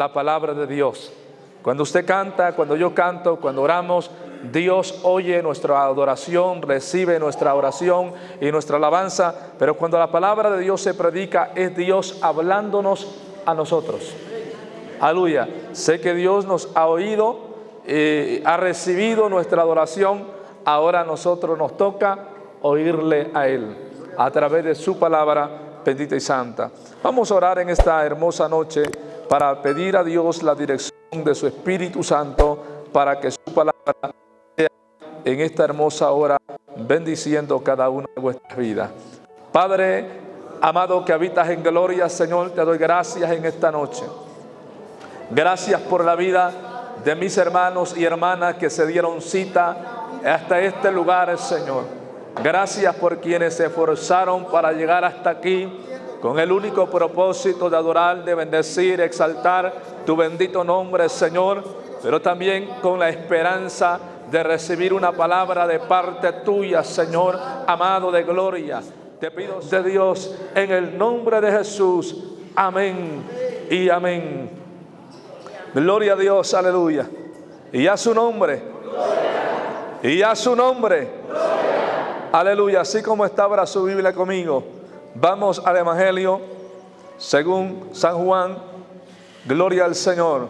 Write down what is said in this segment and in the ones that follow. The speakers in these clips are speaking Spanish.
la palabra de Dios. Cuando usted canta, cuando yo canto, cuando oramos, Dios oye nuestra adoración, recibe nuestra oración y nuestra alabanza. Pero cuando la palabra de Dios se predica, es Dios hablándonos a nosotros. Aleluya. Sé que Dios nos ha oído, ha recibido nuestra adoración. Ahora a nosotros nos toca oírle a Él a través de su palabra bendita y santa. Vamos a orar en esta hermosa noche para pedir a Dios la dirección de su Espíritu Santo para que su palabra sea en esta hermosa hora bendiciendo cada una de vuestras vidas. Padre amado que habitas en gloria, Señor, te doy gracias en esta noche. Gracias por la vida de mis hermanos y hermanas que se dieron cita hasta este lugar, Señor. Gracias por quienes se esforzaron para llegar hasta aquí con el único propósito de adorar, de bendecir, exaltar tu bendito nombre, Señor, pero también con la esperanza de recibir una palabra de parte tuya, Señor, amado de gloria. Te pido de Dios en el nombre de Jesús. Amén y amén. Gloria a Dios, aleluya. Y a su nombre. Y a su nombre. Aleluya. Así como está, abra su Biblia conmigo. Vamos al Evangelio según San Juan. Gloria al Señor.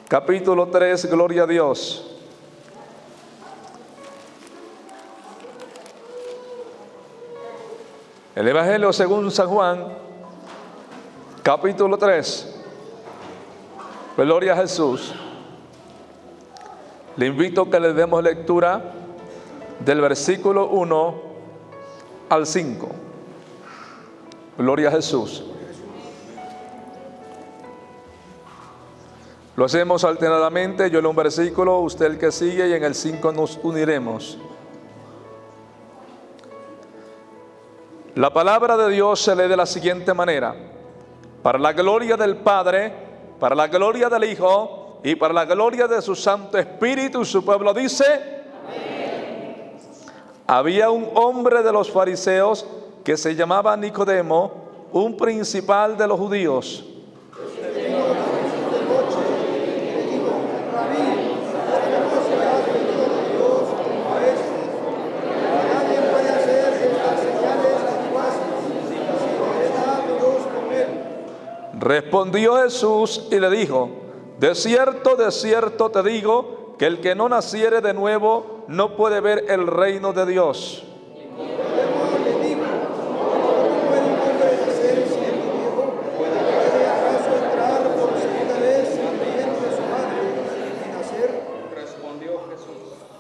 Capítulo 3, gloria a Dios. El Evangelio según San Juan, capítulo 3. Gloria a Jesús. Le invito a que le demos lectura del versículo 1 al 5. Gloria a Jesús. Lo hacemos alternadamente, yo leo un versículo, usted el que sigue, y en el 5 nos uniremos. La palabra de Dios se lee de la siguiente manera: para la gloria del Padre, para la gloria del Hijo y para la gloria de su Santo Espíritu. Y su pueblo dice: amén. Había un hombre de los fariseos que se llamaba Nicodemo, un principal de los judíos. Respondió Jesús y le dijo: de cierto te digo, que el que no naciere de nuevo no puede ver el reino de Dios.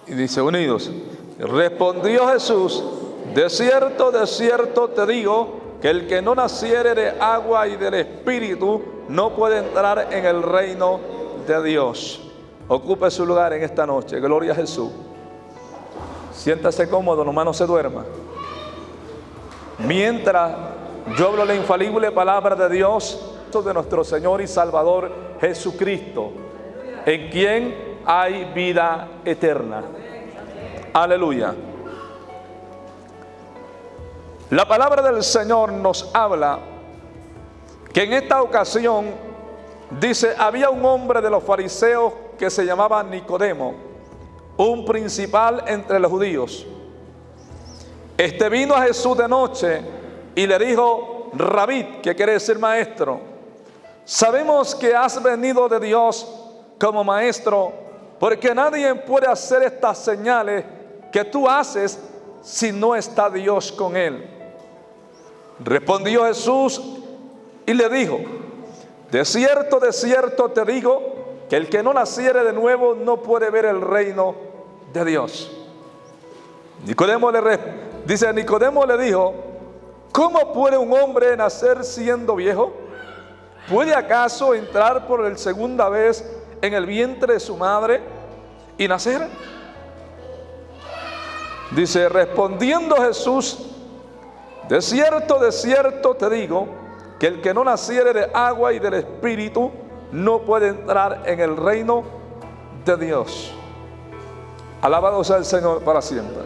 Y dice unidos: respondió Jesús: de cierto te digo, que el que no naciere de agua y del Espíritu no puede entrar en el reino de Dios. Ocupe su lugar en esta noche. Gloria a Jesús. Siéntase cómodo, nomás no se duerma. Mientras yo hablo la infalible palabra de Dios, de nuestro Señor y Salvador Jesucristo, en quien hay vida eterna. Aleluya. La palabra del Señor nos habla que en esta ocasión, dice, había un hombre de los fariseos que se llamaba Nicodemo, un principal entre los judíos. Este vino a Jesús de noche y le dijo: Rabí, que quiere decir maestro, sabemos que has venido de Dios como maestro, porque nadie puede hacer estas señales que tú haces si no está Dios con él. Respondió Jesús y le dijo: de cierto te digo, que el que no naciere de nuevo no puede ver el reino de Dios. Nicodemo le dijo: ¿cómo puede un hombre nacer siendo viejo? ¿Puede acaso entrar por el segunda vez en el vientre de su madre y nacer? Dice, respondiendo Jesús: de cierto te digo, que el que no naciere de agua y del Espíritu no puede entrar en el reino de Dios. Alabado sea el Señor para siempre.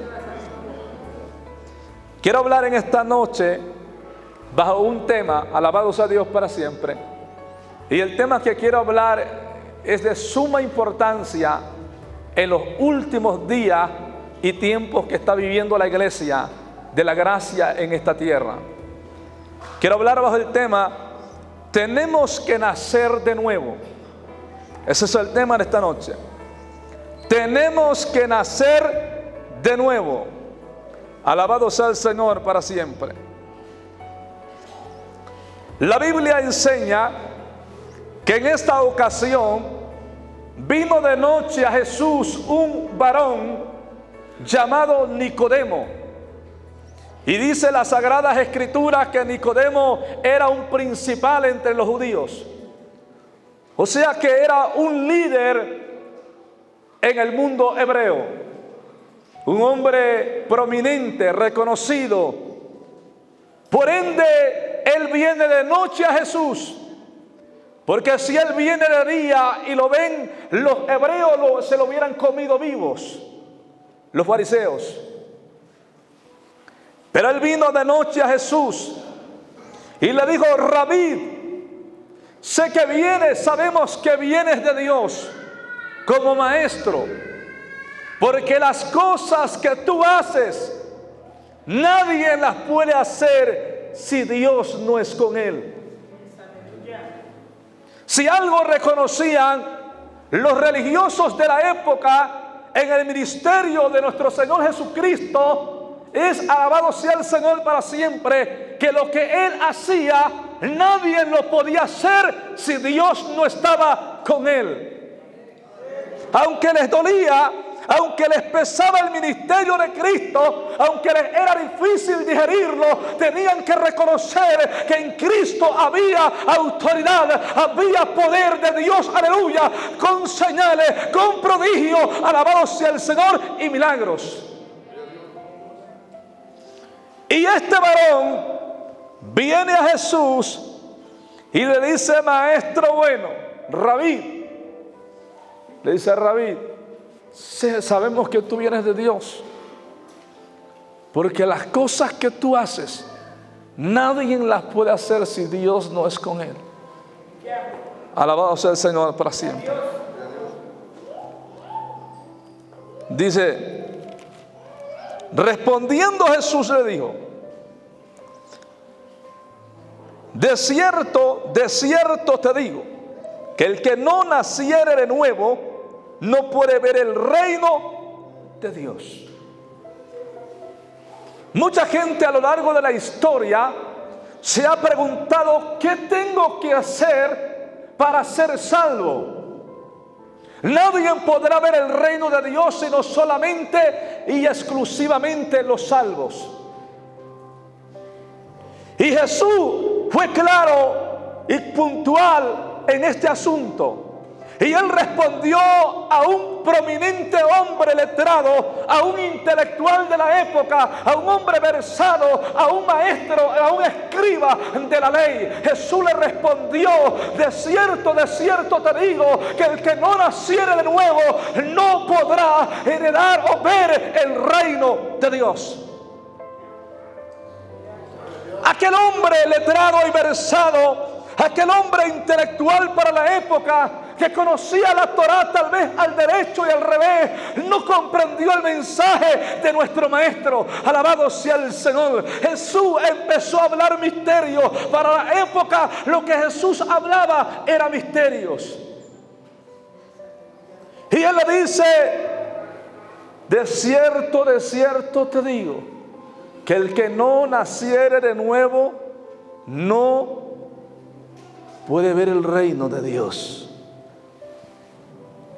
Quiero hablar en esta noche bajo un tema, alabado sea Dios para siempre. Y el tema que quiero hablar es de suma importancia en los últimos días y tiempos que está viviendo la iglesia de la gracia en esta tierra. Quiero hablar bajo el tema: tenemos que nacer de nuevo. Ese es el tema de esta noche. Tenemos que nacer de nuevo. Alabado sea el Señor para siempre. La Biblia enseña que en esta ocasión vino de noche a Jesús un varón llamado Nicodemo. Y dice las Sagradas Escrituras que Nicodemo era un principal entre los judíos. O sea que era un líder en el mundo hebreo, un hombre prominente, reconocido. Por ende, él viene de noche a Jesús, porque si él viene de día y lo ven, los hebreos se lo hubieran comido vivos, los fariseos. Pero él vino de noche a Jesús y le dijo: Rabí, sé que vienes, sabemos que vienes de Dios como maestro, porque las cosas que tú haces, nadie las puede hacer si Dios no es con él. Si algo reconocían los religiosos de la época en el ministerio de nuestro Señor Jesucristo, es, alabado sea el Señor para siempre, que lo que él hacía nadie lo podía hacer si Dios no estaba con él. Aunque les dolía, aunque les pesaba el ministerio de Cristo, aunque les era difícil digerirlo, tenían que reconocer que en Cristo había autoridad, había poder de Dios, aleluya, con señales, con prodigios, alabado sea el Señor, y milagros. Y este varón viene a Jesús y le dice: maestro bueno, Rabí. Le dice: Rabí, sabemos que tú vienes de Dios, porque las cosas que tú haces, nadie las puede hacer si Dios no es con él. Alabado sea el Señor para siempre. Dice: respondiendo Jesús le dijo: de cierto te digo, que el que no naciere de nuevo no puede ver el reino de Dios. Mucha gente a lo largo de la historia se ha preguntado: ¿qué tengo que hacer para ser salvo? Nadie podrá ver el reino de Dios sino solamente y exclusivamente los salvos. Y Jesús fue claro y puntual en este asunto. Y él respondió a un prominente hombre letrado, a un intelectual de la época, a un hombre versado, a un maestro, a un escriba de la ley. Jesús le respondió: de cierto te digo, que el que no naciere de nuevo no podrá heredar o ver el reino de Dios. Aquel hombre letrado y versado, aquel hombre intelectual para la época, que conocía la Torá tal vez al derecho y al revés, no comprendió el mensaje de nuestro maestro. Alabado sea el Señor. Jesús empezó a hablar misterios. Para la época lo que Jesús hablaba era misterios. Y él le dice: de cierto te digo, que el que no naciere de nuevo no puede ver el reino de Dios.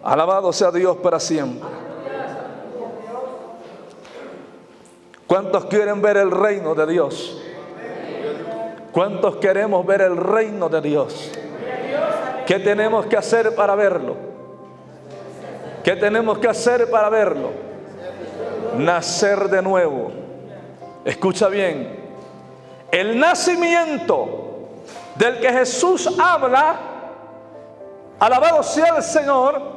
Alabado sea Dios para siempre. ¿Cuántos quieren ver el reino de Dios? ¿Cuántos queremos ver el reino de Dios? ¿Qué tenemos que hacer para verlo? ¿Qué tenemos que hacer para verlo? Nacer de nuevo. Escucha bien. El nacimiento del que Jesús habla, alabado sea el Señor,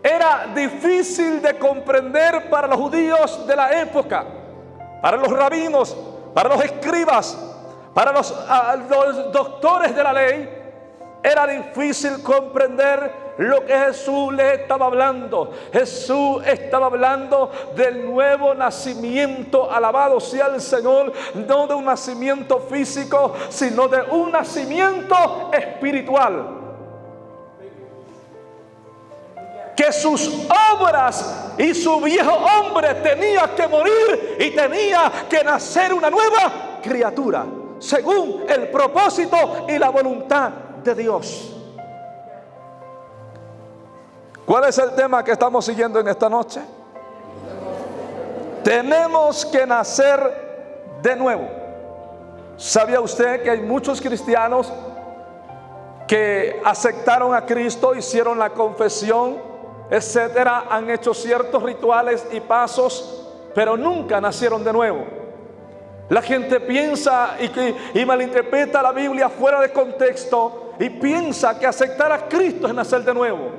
era difícil de comprender para los judíos de la época, para los rabinos, para los escribas, Para los doctores de la ley era difícil comprender lo que Jesús les estaba hablando. Jesús estaba hablando del nuevo nacimiento, alabado sea el Señor, no de un nacimiento físico, sino de un nacimiento espiritual. Que sus obras y su viejo hombre tenía que morir y tenía que nacer una nueva criatura, según el propósito y la voluntad de Dios. ¿Cuál es el tema que estamos siguiendo en esta noche? Tenemos que nacer de nuevo. ¿Sabía usted que hay muchos cristianos que aceptaron a Cristo, hicieron la confesión, etcétera, han hecho ciertos rituales y pasos, pero nunca nacieron de nuevo? La gente piensa y malinterpreta la Biblia fuera de contexto y piensa que aceptar a Cristo es nacer de nuevo.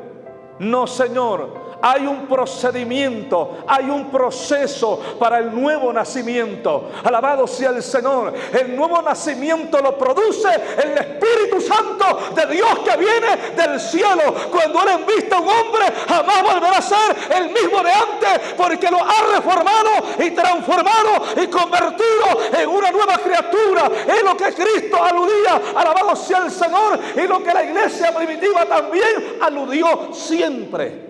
No, Señor. Hay un procedimiento, hay un proceso para el nuevo nacimiento. Alabado sea el Señor. El nuevo nacimiento lo produce el Espíritu Santo de Dios que viene del cielo. Cuando Él enviste a un hombre, jamás volverá a ser el mismo de antes, porque lo ha reformado y transformado y convertido en una nueva criatura. Es lo que Cristo aludía, alabado sea el Señor, y lo que la iglesia primitiva también aludió siempre.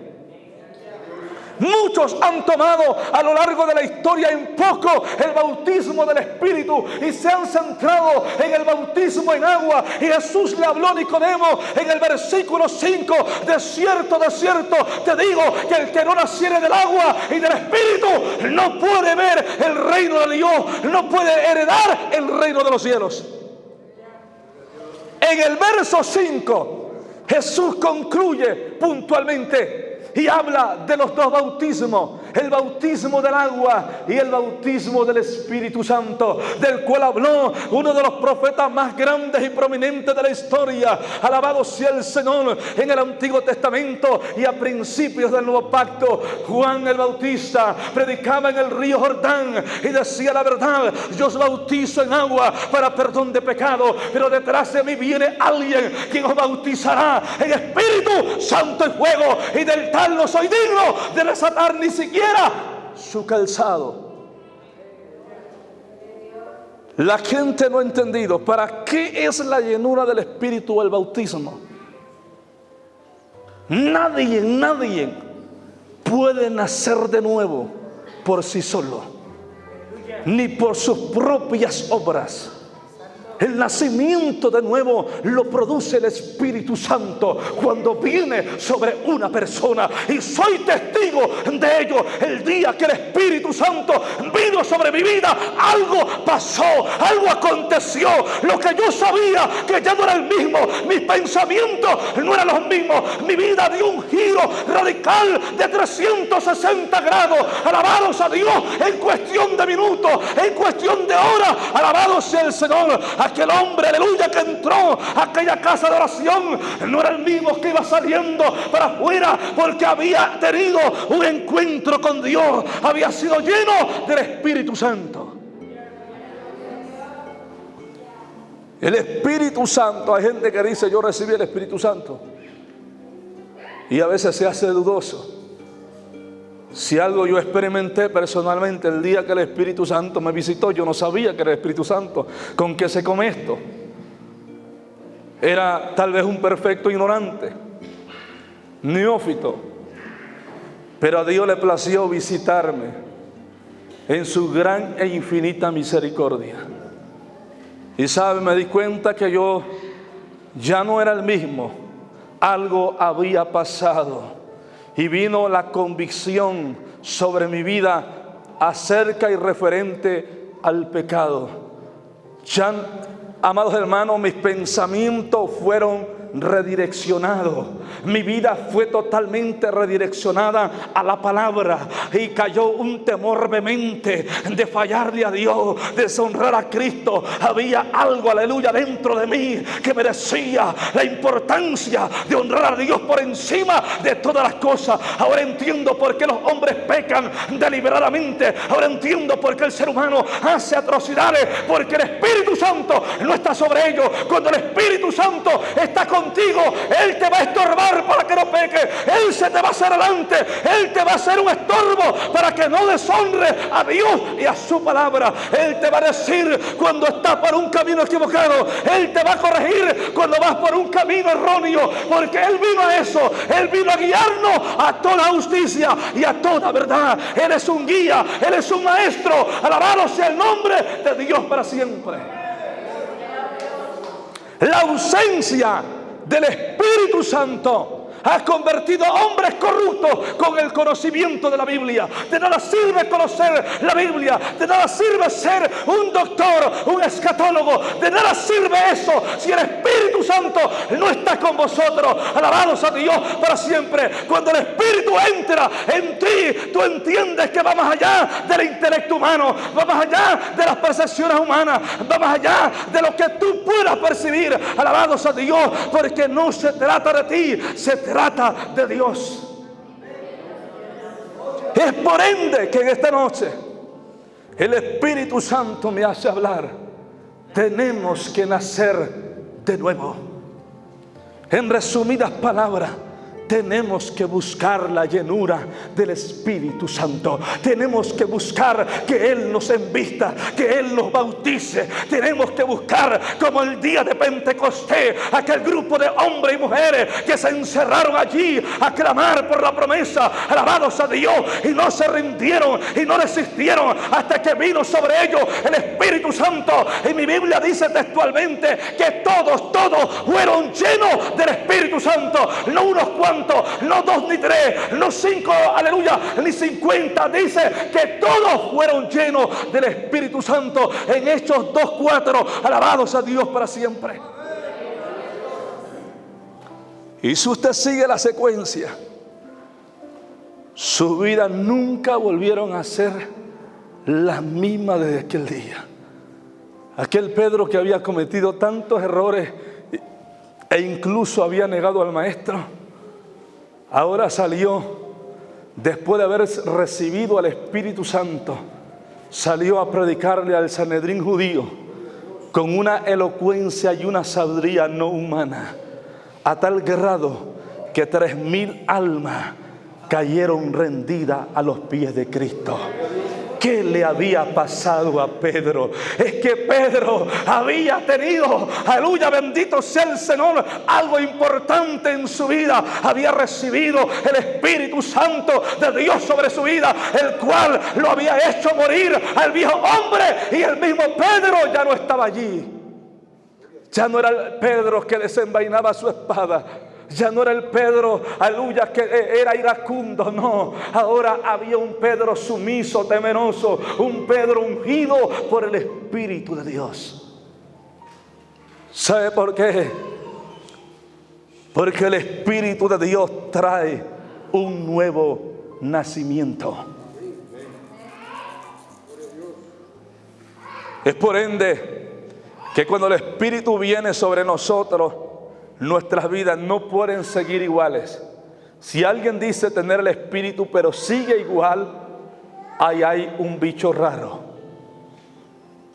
Muchos han tomado a lo largo de la historia en poco el bautismo del Espíritu y se han centrado en el bautismo en agua. Y Jesús le habló a Nicodemo en el versículo 5: de cierto, te digo que el que no naciere del agua y del Espíritu no puede ver el reino de Dios, no puede heredar el reino de los cielos. En el verso 5 Jesús concluye puntualmente y habla de los dos bautismos: el bautismo del agua y el bautismo del Espíritu Santo, del cual habló uno de los profetas más grandes y prominentes de la historia. Alabado sea el Señor. En el Antiguo Testamento y a principios del Nuevo Pacto, Juan el Bautista predicaba en el río Jordán y decía la verdad: yo os bautizo en agua para perdón de pecado, pero detrás de mí viene alguien quien os bautizará en Espíritu Santo y fuego, y del tal no soy digno de desatar ni siquiera su calzado. La gente no ha entendido para qué es la llenura del Espíritu o el bautismo. Nadie puede nacer de nuevo por sí solo, ni por sus propias obras. El nacimiento de nuevo lo produce el Espíritu Santo cuando viene sobre una persona. Y soy testigo de ello. El día que el Espíritu Santo vino sobre mi vida, algo pasó, algo aconteció. Lo que yo sabía que ya no era el mismo, mis pensamientos no eran los mismos. Mi vida dio un giro radical de 360 grados. Alabados a Dios, en cuestión de minutos, en cuestión de horas. Alabado sea el Señor. Aquel hombre, aleluya, que entró a aquella casa de oración no era el mismo que iba saliendo para afuera, porque había tenido un encuentro con Dios, había sido lleno del Espíritu Santo. El Espíritu Santo, hay gente que dice: yo recibí el Espíritu Santo, y a veces se hace dudoso. Si algo yo experimenté personalmente el día que el Espíritu Santo me visitó, yo no sabía que era el Espíritu Santo. ¿Con qué se come esto? Era tal vez un perfecto ignorante, neófito, pero a Dios le plació visitarme en su gran e infinita misericordia. Y sabe, me di cuenta que yo ya no era el mismo. Algo había pasado. Y vino la convicción sobre mi vida acerca y referente al pecado. Ya, amados hermanos, mis pensamientos fueron redireccionado. Mi vida fue totalmente redireccionada a la palabra y cayó un temor vehemente de fallarle a Dios, de deshonrar a Cristo. Había algo, aleluya, dentro de mí que me decía la importancia de honrar a Dios por encima de todas las cosas. Ahora entiendo por qué los hombres pecan deliberadamente. Ahora entiendo por qué el ser humano hace atrocidades, porque el Espíritu Santo no está sobre ellos. Cuando el Espíritu Santo está contigo, Él te va a estorbar para que no peques. Él se te va a hacer adelante. Él te va a hacer un estorbo para que no deshonre a Dios y a su palabra. Él te va a decir cuando estás por un camino equivocado. Él te va a corregir cuando vas por un camino erróneo, porque Él vino a eso. Él vino a guiarnos a toda justicia y a toda verdad. Él es un guía, Él es un maestro. Alabado sea el nombre de Dios para siempre. La ausencia del Espíritu Santo ha convertido a hombres corruptos con el conocimiento de la Biblia. De nada sirve conocer la Biblia, de nada sirve ser un doctor, un escatólogo, de nada sirve eso si el Espíritu Santo no está con vosotros. Alabados a Dios para siempre. Cuando el Espíritu entra en ti, tú entiendes que va más allá del intelecto humano, va más allá de las percepciones humanas, va más allá de lo que tú puedas percibir. Alabados a Dios, porque no se trata de ti, se trata de Dios. Es por ende que en esta noche el Espíritu Santo me hace hablar. Tenemos que nacer de nuevo. En resumidas palabras, tenemos que buscar la llenura del Espíritu Santo. Tenemos que buscar que Él nos envista, que Él nos bautice. Tenemos que buscar, como el día de Pentecostés, aquel grupo de hombres y mujeres que se encerraron allí a clamar por la promesa. Alabados a Dios, y no se rindieron y no desistieron hasta que vino sobre ellos el Espíritu Santo. Y mi Biblia dice textualmente que todos fueron llenos del Espíritu Santo. No unos cuantos, no 2 ni 3, no 5, aleluya, ni 50. Dice que todos fueron llenos del Espíritu Santo en Hechos 2:4. Alabados a Dios para siempre. Y si usted sigue la secuencia, su vida nunca volvieron a ser la misma desde aquel día. Aquel Pedro que había cometido tantos errores e incluso había negado al Maestro, ahora salió, después de haber recibido al Espíritu Santo, salió a predicarle al Sanedrín judío con una elocuencia y una sabiduría no humana, a tal grado que 3,000 almas cayeron rendidas a los pies de Cristo. ¿Qué le había pasado a Pedro? Es que Pedro había tenido, aleluya, bendito sea el Señor, algo importante en su vida. Había recibido el Espíritu Santo de Dios sobre su vida, el cual lo había hecho morir al viejo hombre. Y el mismo Pedro ya no estaba allí. Ya no era el Pedro que desenvainaba su espada. Ya no era el Pedro, aleluya, que era iracundo, no. Ahora había un Pedro sumiso, temeroso, un Pedro ungido por el Espíritu de Dios. ¿Sabe por qué? Porque el Espíritu de Dios trae un nuevo nacimiento. Es por ende que cuando el Espíritu viene sobre nosotros, nuestras vidas no pueden seguir iguales. Si alguien dice tener el Espíritu pero sigue igual, ahí hay un bicho raro.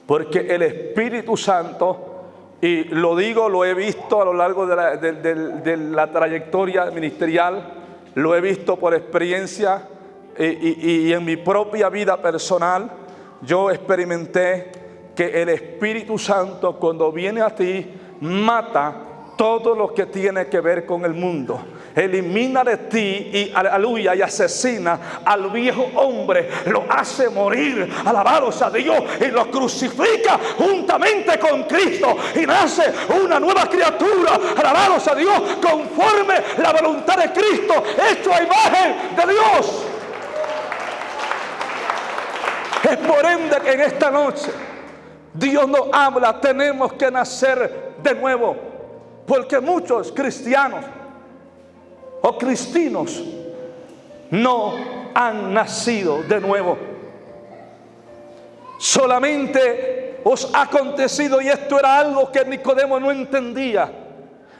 Porque el Espíritu Santo, y lo digo, lo he visto a lo largo de la trayectoria ministerial, lo he visto por experiencia y en mi propia vida personal, yo experimenté que el Espíritu Santo cuando viene a ti mata todo lo que tiene que ver con el mundo. Elimina de ti y aleluya y asesina al viejo hombre, lo hace morir, alabados a Dios, y lo crucifica juntamente con Cristo y nace una nueva criatura, alabados a Dios, conforme la voluntad de Cristo, hecho a imagen de Dios. Es por ende que en esta noche Dios nos habla, tenemos que nacer de nuevo. Porque muchos cristianos o cristinos no han nacido de nuevo. Solamente os ha acontecido, y esto era algo que Nicodemo no entendía.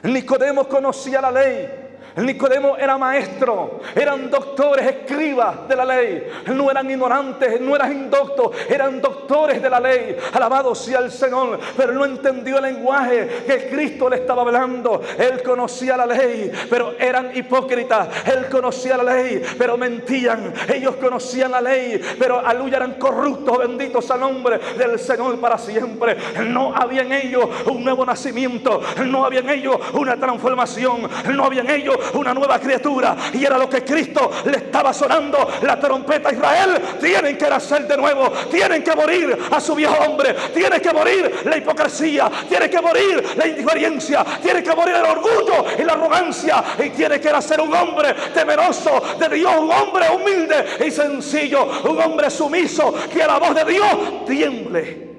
Nicodemo conocía la ley. Nicodemo era maestro, eran doctores, escribas de la ley. No eran ignorantes, no eran indoctos, eran doctores de la ley. Alabado sea el Señor. Pero no entendió el lenguaje que Cristo le estaba hablando. Él conocía la ley, pero eran hipócritas. Él conocía la ley, pero mentían. Ellos conocían la ley, pero aleluya, eran corruptos. Benditos al nombre del Señor para siempre. No había en ellos un nuevo nacimiento, no había en ellos una transformación, no había en ellos una nueva criatura. Y era lo que Cristo le estaba sonando la trompeta a Israel. Tienen que nacer de nuevo, tienen que morir a su viejo hombre, tiene que morir la hipocresía, tiene que morir la indiferencia, tiene que morir el orgullo y la arrogancia, y tiene que nacer un hombre temeroso de Dios, un hombre humilde y sencillo, un hombre sumiso, que a la voz de Dios tiemble.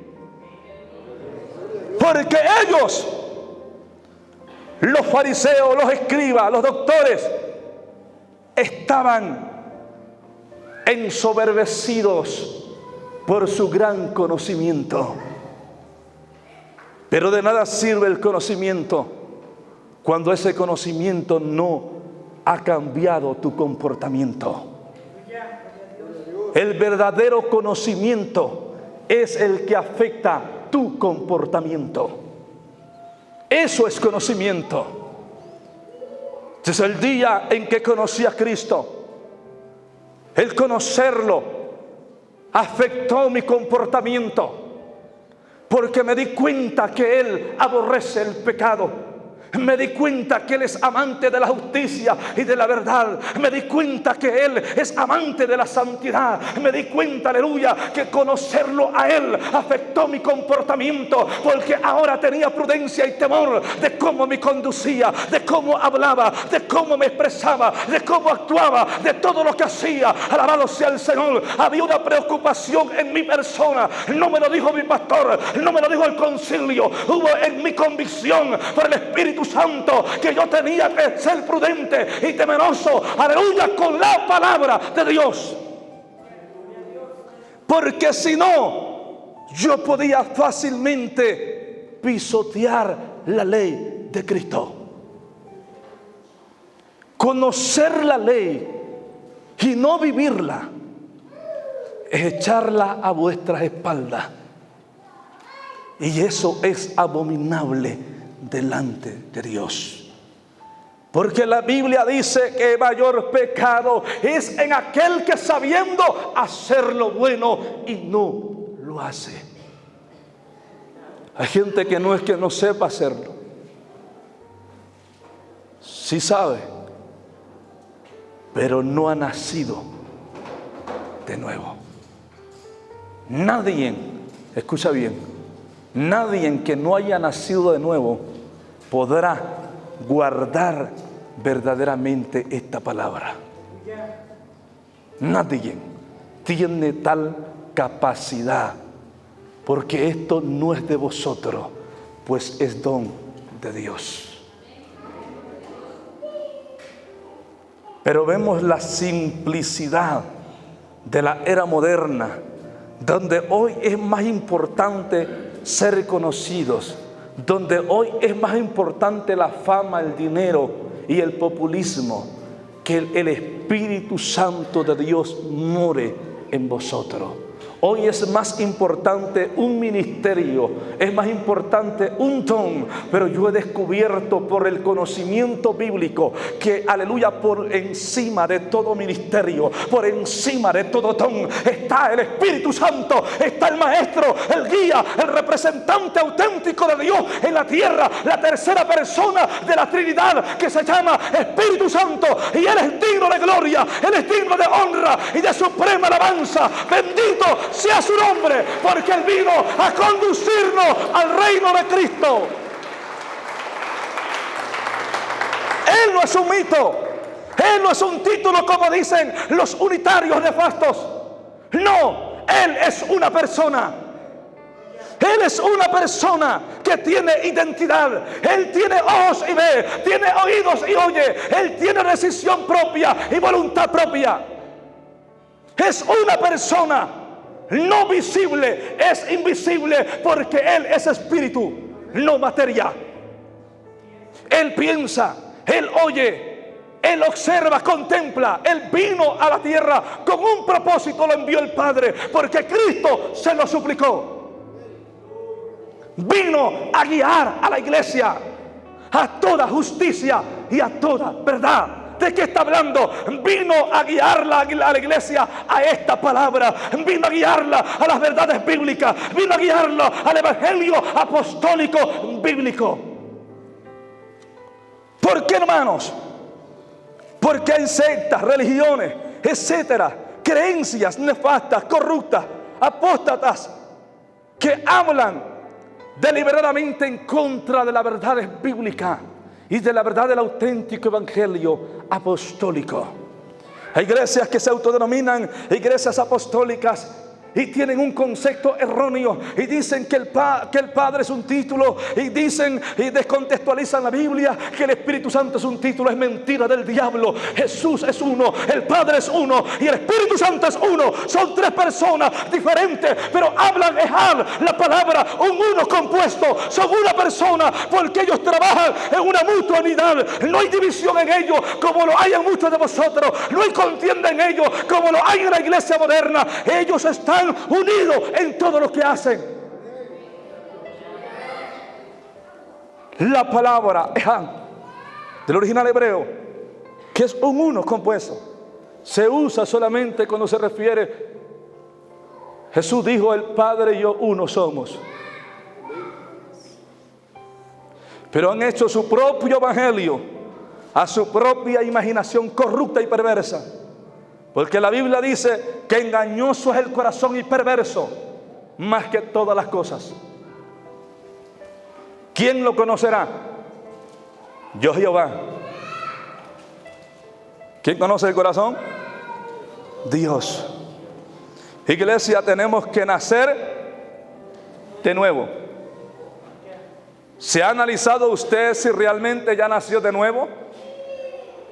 Porque ellos, los fariseos, los escribas, los doctores, estaban ensoberbecidos por su gran conocimiento. Pero de nada sirve el conocimiento cuando ese conocimiento no ha cambiado tu comportamiento. El verdadero conocimiento es el que afecta tu comportamiento. Eso es conocimiento. Desde el día en que conocí a Cristo, el conocerlo afectó mi comportamiento, porque me di cuenta que Él aborrece el pecado. Me di cuenta que Él es amante de la justicia y de la verdad. Me di cuenta que Él es amante de la santidad. Me di cuenta, aleluya, que conocerlo a Él afectó mi comportamiento, porque ahora tenía prudencia y temor de cómo me conducía, de cómo hablaba, de cómo me expresaba, de cómo actuaba, de todo lo que hacía. Alabado sea el Señor. Había una preocupación en mi persona. No me lo dijo mi pastor, no me lo dijo el concilio. Hubo en mi convicción por el Espíritu Santo que yo tenía que ser prudente y temeroso, aleluya, con la palabra de Dios. Porque si no, yo podía fácilmente pisotear la ley de Cristo. Conocer la ley y no vivirla es echarla a vuestras espaldas. Y eso es abominable delante de Dios. Porque la Biblia dice que mayor pecado es en aquel que sabiendo hacer lo bueno y no lo hace. Hay gente que no es que no sepa hacerlo, sí sabe, pero no ha nacido de nuevo. Nadie, escucha bien, nadie que no haya nacido de nuevo podrá guardar verdaderamente esta palabra. Nadie tiene tal capacidad, porque esto no es de vosotros, pues es don de Dios. Pero vemos la simplicidad de la era moderna, donde hoy es más importante ser conocidos, donde hoy es más importante la fama, el dinero y el populismo, que el Espíritu Santo de Dios more en vosotros. Hoy es más importante un ministerio, es más importante un don, pero yo he descubierto por el conocimiento bíblico que, aleluya, por encima de todo ministerio, por encima de todo don, está el Espíritu Santo, está el Maestro, el guía, el representante auténtico de Dios en la tierra, la tercera persona de la Trinidad, que se llama Espíritu Santo, y Él es digno de gloria, Él es digno de honra y de suprema alabanza. Bendito sea su nombre, porque Él vino a conducirnos al reino de Cristo. Él no es un mito, Él no es un título como dicen los unitarios nefastos. No, Él es una persona. Él es una persona que tiene identidad. Él tiene ojos y ve, tiene oídos y oye. Él tiene decisión propia y voluntad propia. Es una persona no visible, es invisible, porque Él es espíritu, no materia. Él piensa, Él oye, Él observa, contempla. Él vino a la tierra con un propósito, lo envió el Padre, porque Cristo se lo suplicó. Vino a guiar a la iglesia a toda justicia y a toda verdad. ¿De qué está hablando? Vino a guiarla a la iglesia a esta palabra. Vino a guiarla a las verdades bíblicas. Vino a guiarla al evangelio apostólico bíblico. ¿Por qué, hermanos? Porque hay sectas, religiones, etcétera, creencias nefastas, corruptas, apóstatas, que hablan deliberadamente en contra de las verdades bíblicas y de la verdad del auténtico evangelio apostólico. Hay iglesias que se autodenominan iglesias apostólicas y tienen un concepto erróneo y dicen que el Padre es un título, y dicen y descontextualizan la Biblia, que el Espíritu Santo es un título. Es mentira del diablo. Jesús es uno, el Padre es uno y el Espíritu Santo es uno. Son tres personas diferentes, pero hablan ejad, la palabra, un uno compuesto. Son una persona porque ellos trabajan en una mutua unidad. No hay división en ellos como lo hay en muchos de vosotros. No hay contienda en ellos como lo hay en la iglesia moderna. Ellos están unidos en todo lo que hacen. La palabra ejad del original hebreo, que es un uno compuesto, se usa solamente cuando se refiere. Jesús dijo: el Padre y yo uno somos. Pero han hecho su propio evangelio a su propia imaginación corrupta y perversa. Porque la Biblia dice que engañoso es el corazón y perverso más que todas las cosas. ¿Quién lo conocerá? Yo, Jehová. ¿Quién conoce el corazón? Dios. Iglesia, tenemos que nacer de nuevo. ¿Se ha analizado usted si realmente ya nació de nuevo?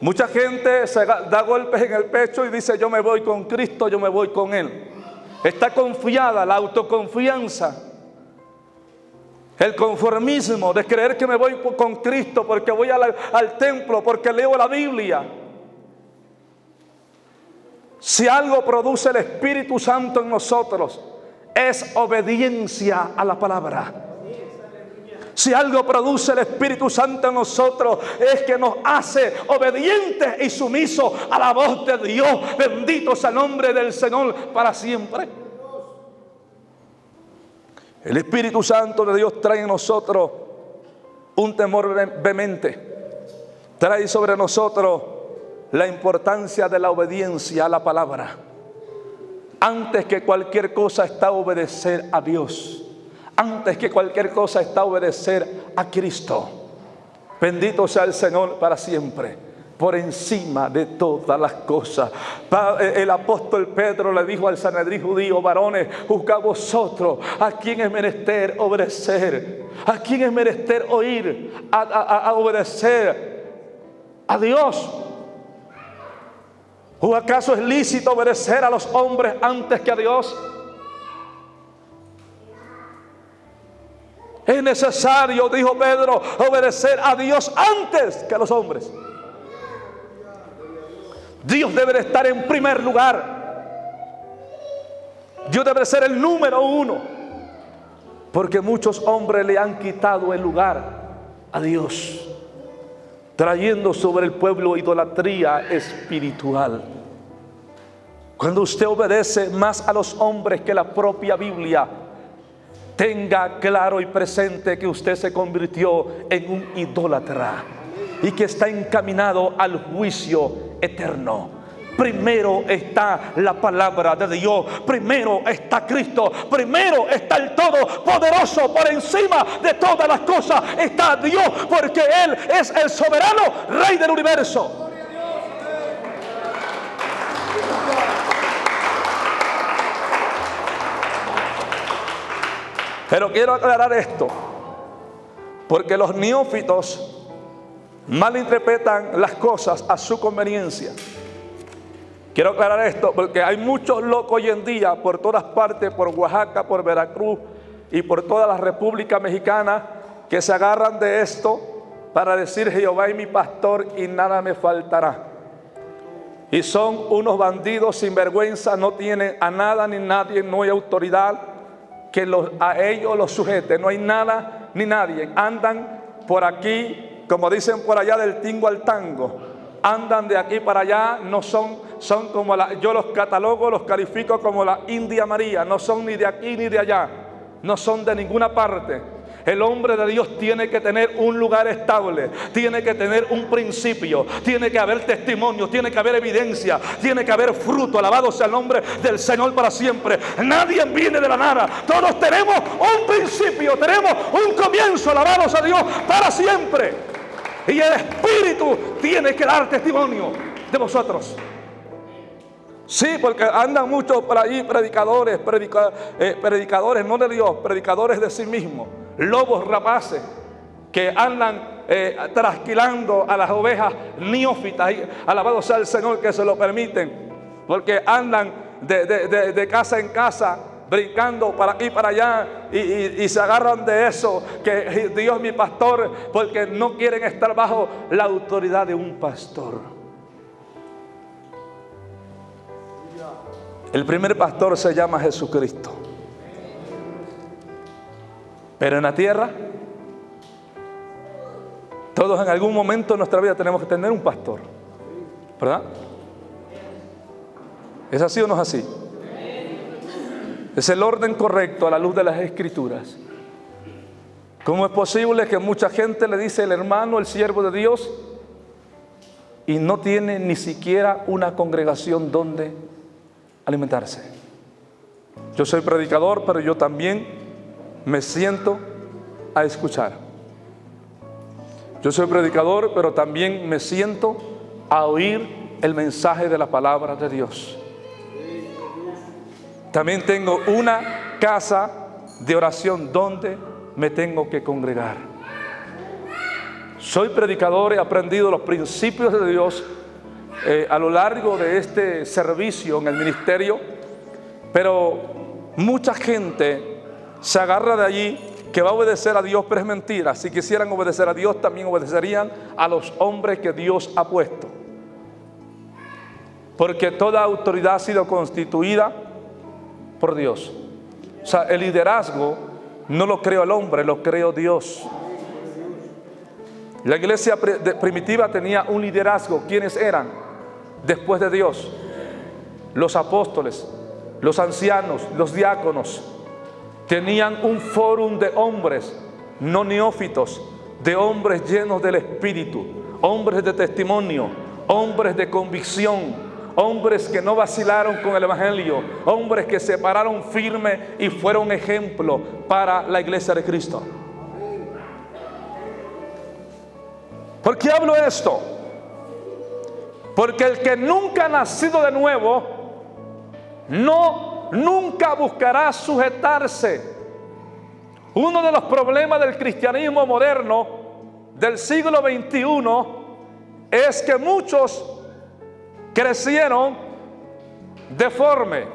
Mucha gente se da golpes en el pecho y dice: yo me voy con Cristo, yo me voy con Él. Está confiada, la autoconfianza, el conformismo de creer que me voy con Cristo porque voy al templo, porque leo la Biblia. Si algo produce el Espíritu Santo en nosotros, es obediencia a la palabra. Si algo produce el Espíritu Santo en nosotros, es que nos hace obedientes y sumisos a la voz de Dios. Bendito sea el nombre del Señor para siempre. El Espíritu Santo de Dios trae en nosotros un temor vehemente. Trae sobre nosotros la importancia de la obediencia a la palabra. Antes que cualquier cosa está obedecer a Dios. Antes que cualquier cosa está obedecer a Cristo. Bendito sea el Señor para siempre. Por encima de todas las cosas. El apóstol Pedro le dijo al Sanedrín judío: varones, juzgad vosotros a quién es menester obedecer, a quién es menester oír, a obedecer a Dios. ¿O acaso es lícito obedecer a los hombres antes que a Dios? Es necesario, dijo Pedro, obedecer a Dios antes que a los hombres. Dios debe de estar en primer lugar. Dios debe ser el número uno. Porque muchos hombres le han quitado el lugar a Dios, trayendo sobre el pueblo idolatría espiritual. Cuando usted obedece más a los hombres que la propia Biblia, tenga claro y presente que usted se convirtió en un idólatra y que está encaminado al juicio eterno. Primero está la palabra de Dios, primero está Cristo, primero está el Todopoderoso. Por encima de todas las cosas está Dios, porque Él es el soberano Rey del universo. Pero quiero aclarar esto, porque los neófitos malinterpretan las cosas a su conveniencia. Quiero aclarar esto porque hay muchos locos hoy en día por todas partes, por Oaxaca, por Veracruz y por toda la República Mexicana, que se agarran de esto para decir: Jehová es mi pastor y nada me faltará. Y son unos bandidos sin vergüenza, no tienen a nada ni nadie, no hay autoridad que a ellos los sujete, no hay nada ni nadie. Andan por aquí, como dicen por allá, del tingo al tango. Andan de aquí para allá, no son como yo los catalogo, los califico como la India María, no son ni de aquí ni de allá, no son de ninguna parte. El hombre de Dios tiene que tener un lugar estable, tiene que tener un principio, tiene que haber testimonio, tiene que haber evidencia, tiene que haber fruto. Alabado sea el nombre del Señor para siempre. Nadie viene de la nada, todos tenemos un principio, tenemos un comienzo. Alabado sea Dios para siempre. Y el Espíritu tiene que dar testimonio de vosotros. Sí, porque andan muchos por ahí predicadores no de Dios, predicadores de sí mismos, lobos rapaces que andan trasquilando a las ovejas neófitas. Y alabado sea el Señor que se lo permiten, porque andan de casa en casa brincando para aquí y para allá y se agarran de eso, que Dios es mi pastor, porque no quieren estar bajo la autoridad de un pastor. El primer pastor se llama Jesucristo. Pero en la tierra, todos en algún momento de nuestra vida tenemos que tener un pastor, ¿verdad? ¿Es así o no es así? Es el orden correcto a la luz de las Escrituras. ¿Cómo es posible que mucha gente le dice el hermano, el siervo de Dios, y no tiene ni siquiera una congregación donde alimentarse? Yo soy predicador, pero yo también me siento a escuchar. Yo soy predicador, pero también me siento a oír el mensaje de la palabra de Dios. También tengo una casa de oración donde me tengo que congregar. Soy predicador, he aprendido los principios de Dios a lo largo de este servicio en el ministerio, pero mucha gente se agarra de allí que va a obedecer a Dios, pero es mentira. Si quisieran obedecer a Dios, también obedecerían a los hombres que Dios ha puesto, porque toda autoridad ha sido constituida por Dios. O sea, el liderazgo no lo creó el hombre, lo creó Dios. La iglesia primitiva tenía un liderazgo. ¿Quiénes eran? Después de Dios, los apóstoles, los ancianos, los diáconos. Tenían un fórum de hombres no neófitos, de hombres llenos del Espíritu, hombres de testimonio, hombres de convicción, hombres que no vacilaron con el Evangelio, hombres que se pararon firme y fueron ejemplo para la iglesia de Cristo. ¿Por qué hablo esto? Porque el que nunca ha nacido de nuevo nunca buscará sujetarse. Uno de los problemas del cristianismo moderno del siglo XXI es que muchos crecieron deforme.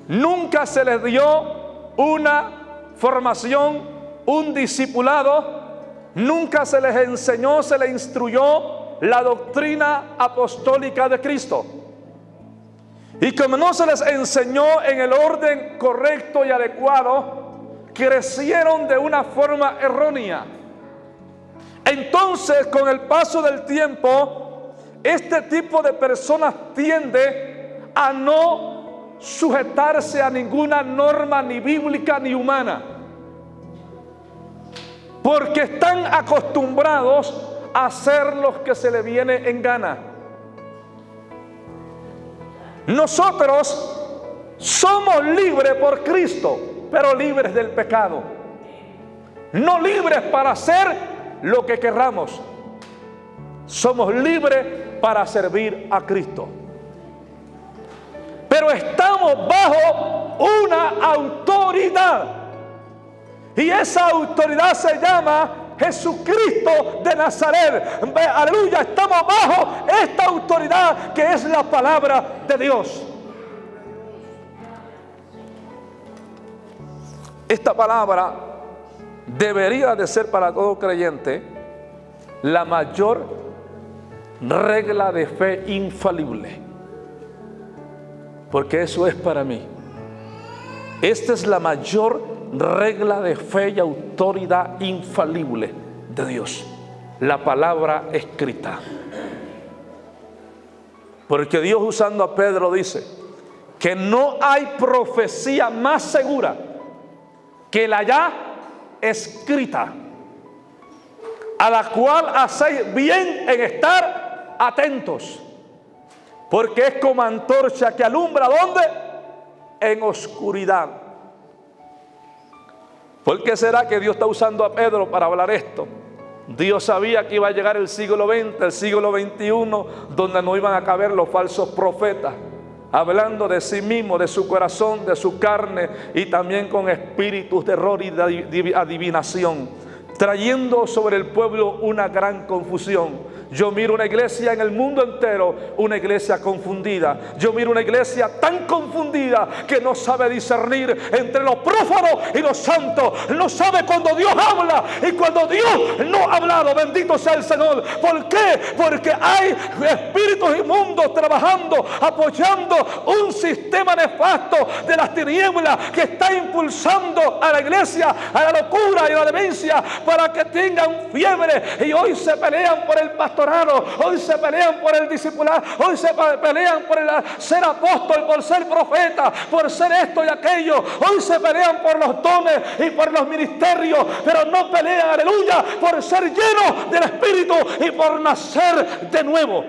Nunca se les dio una formación, un discipulado. Nunca se les enseñó, se les instruyó la doctrina apostólica de Cristo. Y como no se les enseñó en el orden correcto y adecuado, crecieron de una forma errónea. Entonces, con el paso del tiempo, este tipo de personas tiende a no sujetarse a ninguna norma ni bíblica ni humana, porque están acostumbrados a ser los que se les viene en gana. Nosotros somos libres por Cristo, pero libres del pecado. No libres para hacer lo que querramos. Somos libres para servir a Cristo. Pero estamos bajo una autoridad. Y esa autoridad se llama Jesucristo de Nazaret. Aleluya, estamos bajo esta autoridad que es la palabra de Dios. Esta palabra debería de ser para todo creyente la mayor regla de fe infalible, porque eso es para mí. Esta es la mayor regla de fe y autoridad infalible de Dios, la palabra escrita. Porque Dios, usando a Pedro, dice que no hay profecía más segura que la ya escrita, a la cual hacéis bien en estar atentos, porque es como antorcha que alumbra, ¿dónde? En oscuridad. ¿Por qué será que Dios está usando a Pedro para hablar esto? Dios sabía que iba a llegar el siglo XX, el siglo XXI, donde no iban a caber los falsos profetas, hablando de sí mismo, de su corazón, de su carne, y también con espíritus de error y de adivinación, trayendo sobre el pueblo una gran confusión. Yo miro una iglesia en el mundo entero, una iglesia confundida. Yo miro una iglesia tan confundida que no sabe discernir entre lo prófano y lo santo. No sabe cuando Dios habla y cuando Dios no ha hablado. Bendito sea el Señor. ¿Por qué? Porque hay espíritus inmundos trabajando, apoyando un sistema nefasto de las tinieblas que está impulsando a la iglesia a la locura y a la demencia, para que tengan fiebre. Y hoy se pelean por el pastorado, hoy se pelean por el discipulado, hoy se pelean por el ser apóstol, por ser profeta, por ser esto y aquello. Hoy se pelean por los dones y por los ministerios, pero no pelean, aleluya, por ser llenos del Espíritu y por nacer de nuevo.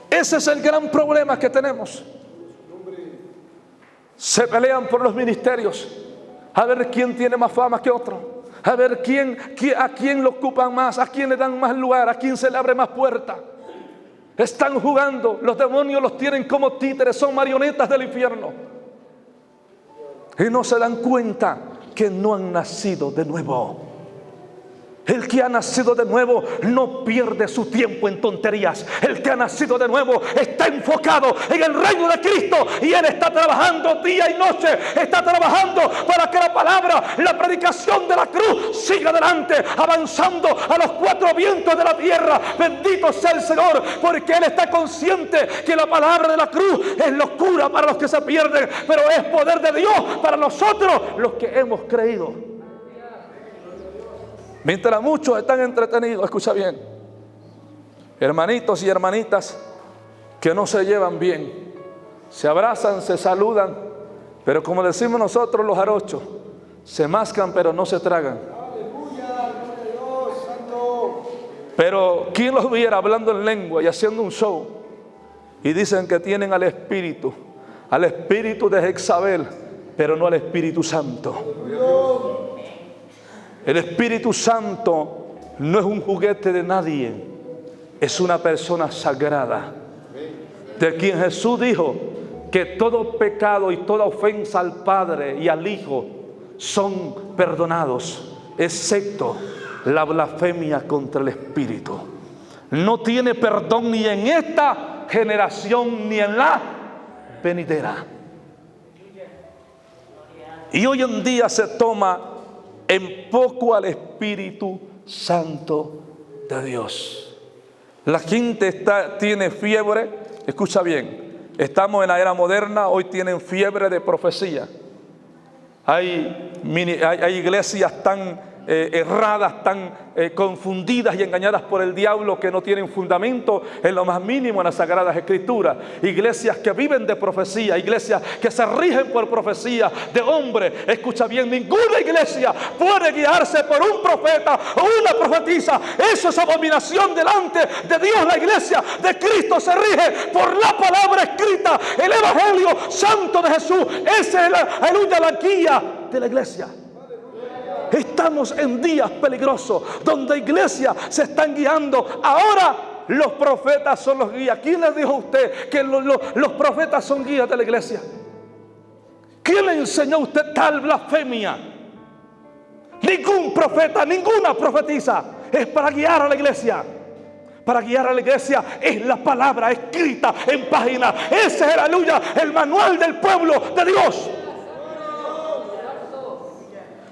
Ese es el gran problema que tenemos. Se pelean por los ministerios, a ver quién tiene más fama que otro, a ver a quién lo ocupan más, a quién le dan más lugar, a quién se le abre más puerta. Están jugando, los demonios los tienen como títeres, son marionetas del infierno, y no se dan cuenta que no han nacido de nuevo. El que ha nacido de nuevo no pierde su tiempo en tonterías. El que ha nacido de nuevo está enfocado en el reino de Cristo, y Él está trabajando día y noche. Está trabajando para que la palabra, la predicación de la cruz siga adelante, avanzando a los cuatro vientos de la tierra. Bendito sea el Señor, porque Él está consciente que la palabra de la cruz es locura para los que se pierden, pero es poder de Dios para nosotros los que hemos creído. Mientras muchos están entretenidos, escucha bien, hermanitos y hermanitas que no se llevan bien, se abrazan, se saludan, pero como decimos nosotros los jarochos, se mascan pero no se tragan. Pero ¿quién los viera hablando en lengua y haciendo un show? Y dicen que tienen al Espíritu de Jezabel, pero no al Espíritu Santo. El Espíritu Santo no es un juguete de nadie, es una persona sagrada, de quien Jesús dijo que todo pecado y toda ofensa al Padre y al Hijo son perdonados, excepto la blasfemia contra el Espíritu. No tiene perdón ni en esta generación ni en la venidera. Y hoy en día se toma en poco al Espíritu Santo de Dios. La gente tiene fiebre, escucha bien, estamos en la era moderna, hoy tienen fiebre de profecía. Hay iglesias tan erradas, tan confundidas y engañadas por el diablo, que no tienen fundamento en lo más mínimo en las Sagradas Escrituras. Iglesias que viven de profecía, iglesias que se rigen por profecía de hombre. Escucha bien, ninguna iglesia puede guiarse por un profeta o una profetisa. Eso es abominación delante de Dios. La iglesia de Cristo se rige por la palabra escrita, el Evangelio Santo de Jesús. Esa es la guía de la iglesia. Estamos en días peligrosos donde iglesias se están guiando. Ahora los profetas son los guías. ¿Quién les dijo a usted que los profetas son guías de la iglesia? ¿Quién le enseñó a usted tal blasfemia? Ningún profeta, ninguna profetisa. Es para guiar a la iglesia. Para guiar a la iglesia es la palabra escrita en página. Ese es, aleluya, el manual del pueblo de Dios.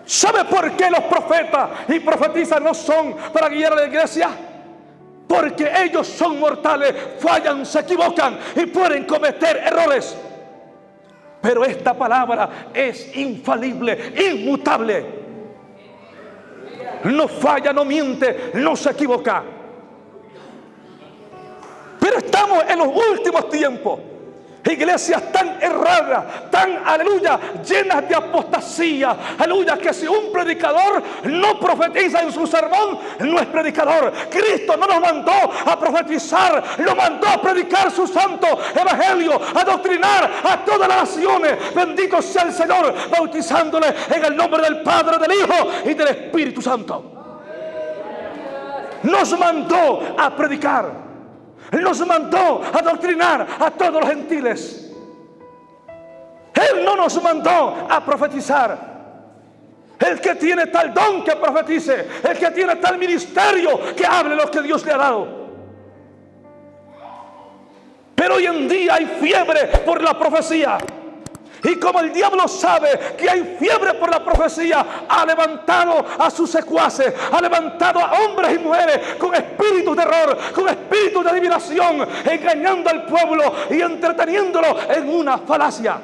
¿Sabe por qué los profetas y profetisas no son para guiar a la iglesia? Porque ellos son mortales, fallan, se equivocan y pueden cometer errores. Pero esta palabra es infalible, inmutable. No falla, no miente, no se equivoca. Pero estamos en los últimos tiempos. Iglesias tan erradas, tan, aleluya, llenas de apostasía, aleluya, que si un predicador no profetiza en su sermón, no es predicador. Cristo no nos mandó a profetizar, lo mandó a predicar su santo evangelio, a doctrinar a todas las naciones. Bendito sea el Señor, bautizándole en el nombre del Padre, del Hijo y del Espíritu Santo. Nos mandó a predicar. Él nos mandó a doctrinar a todos los gentiles. Él no nos mandó a profetizar. El que tiene tal don que profetice. El que tiene tal ministerio que hable lo que Dios le ha dado. Pero hoy en día hay fiebre por la profecía. Y como el diablo sabe que hay fiebre por la profecía, ha levantado a sus secuaces, ha levantado a hombres y mujeres con espíritus de error, con espíritus de adivinación, engañando al pueblo y entreteniéndolo en una falacia.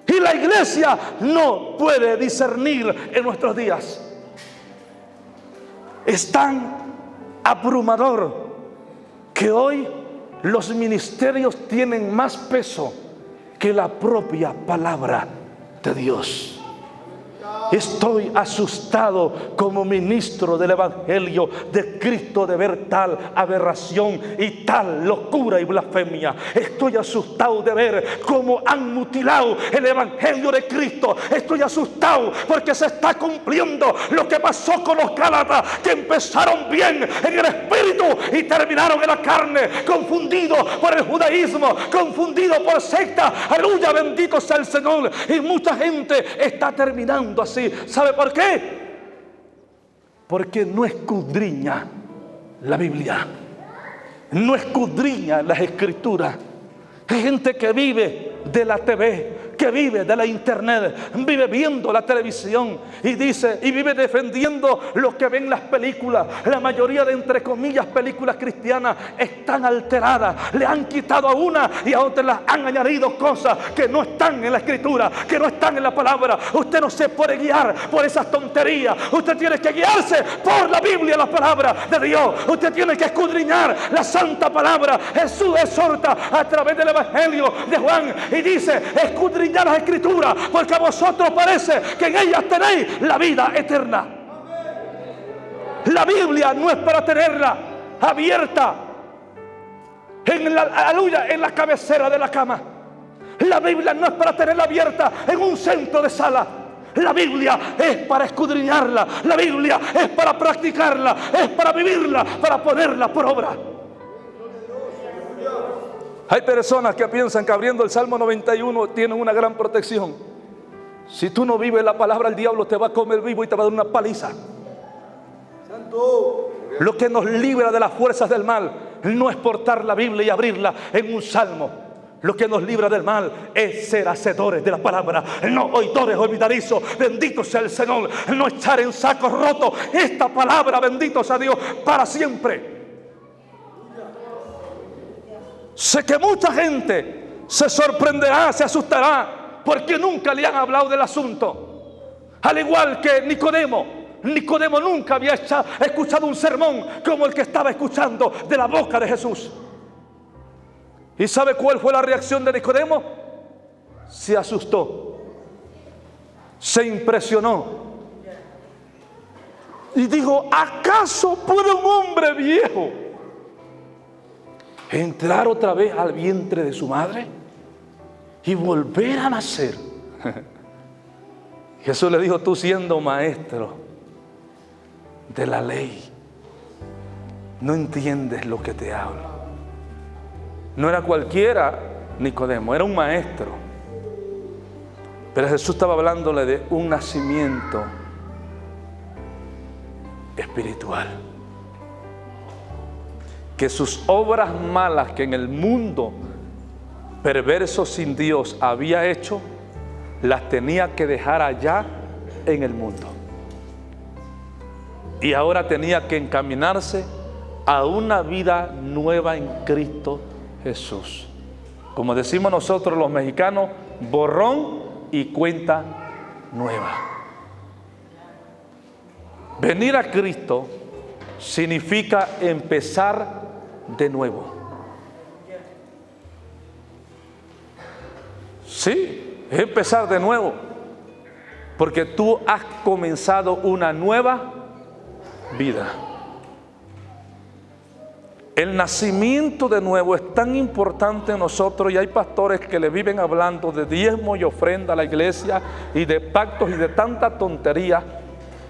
Y la iglesia no puede discernir en nuestros días. Es tan abrumador que hoy los ministerios tienen más peso que la propia palabra de Dios. Estoy asustado como ministro del Evangelio de Cristo de ver tal aberración y tal locura y blasfemia. Estoy asustado de ver cómo han mutilado el Evangelio de Cristo. Estoy asustado porque se está cumpliendo lo que pasó con los Gálatas, que empezaron bien en el espíritu y terminaron en la carne, confundidos por el judaísmo, confundidos por secta. Aleluya, bendito sea el Señor. Y mucha gente está terminando así. ¿Sabe por qué? Porque no escudriña la Biblia, no escudriña las Escrituras. Hay gente que vive de la TV, que vive de la internet, vive viendo la televisión y dice, y vive defendiendo lo que ven las películas. La mayoría de, entre comillas, películas cristianas están alteradas. Le han quitado a una y a otra las han añadido cosas que no están en la Escritura, que no están en la palabra. Usted no se puede guiar por esas tonterías. Usted tiene que guiarse por la Biblia, la palabra de Dios. Usted tiene que escudriñar la santa palabra. Jesús exhorta a través del Evangelio de Juan y dice, escudriñar las Escrituras, porque a vosotros parece que en ellas tenéis la vida eterna. La Biblia no es para tenerla abierta en la cabecera de la cama. La Biblia no es para tenerla abierta en un centro de sala. La Biblia es para escudriñarla. La Biblia es para practicarla, es para vivirla, para ponerla por obra. Hay personas que piensan que abriendo el Salmo 91 tienen una gran protección. Si tú no vives la palabra, el diablo te va a comer vivo y te va a dar una paliza. Santo. Lo que nos libra de las fuerzas del mal no es portar la Biblia y abrirla en un salmo. Lo que nos libra del mal es ser hacedores de la palabra, no oidores olvidadizos. Bendito sea el Señor. No echar en sacos rotos esta palabra, bendito sea Dios, para siempre. Sé que mucha gente se sorprenderá, se asustará, porque nunca le han hablado del asunto. Al igual que Nicodemo. Nicodemo nunca había escuchado un sermón como el que estaba escuchando de la boca de Jesús. ¿Y sabe cuál fue la reacción de Nicodemo? Se asustó, se impresionó y dijo, ¿acaso puede un hombre viejo entrar otra vez al vientre de su madre y volver a nacer? Jesús le dijo, tú siendo maestro de la ley, no entiendes lo que te hablo. No era cualquiera Nicodemo, era un maestro. Pero Jesús estaba hablándole de un nacimiento espiritual. Que sus obras malas que en el mundo perverso sin Dios había hecho, las tenía que dejar allá en el mundo. Y ahora tenía que encaminarse a una vida nueva en Cristo Jesús. Como decimos nosotros los mexicanos, borrón y cuenta nueva. Venir a Cristo significa empezar de nuevo. Sí, es empezar de nuevo, porque tú has comenzado una nueva vida. El nacimiento de nuevo es tan importante en nosotros, y hay pastores que le viven hablando de diezmo y ofrenda a la iglesia y de pactos y de tanta tontería,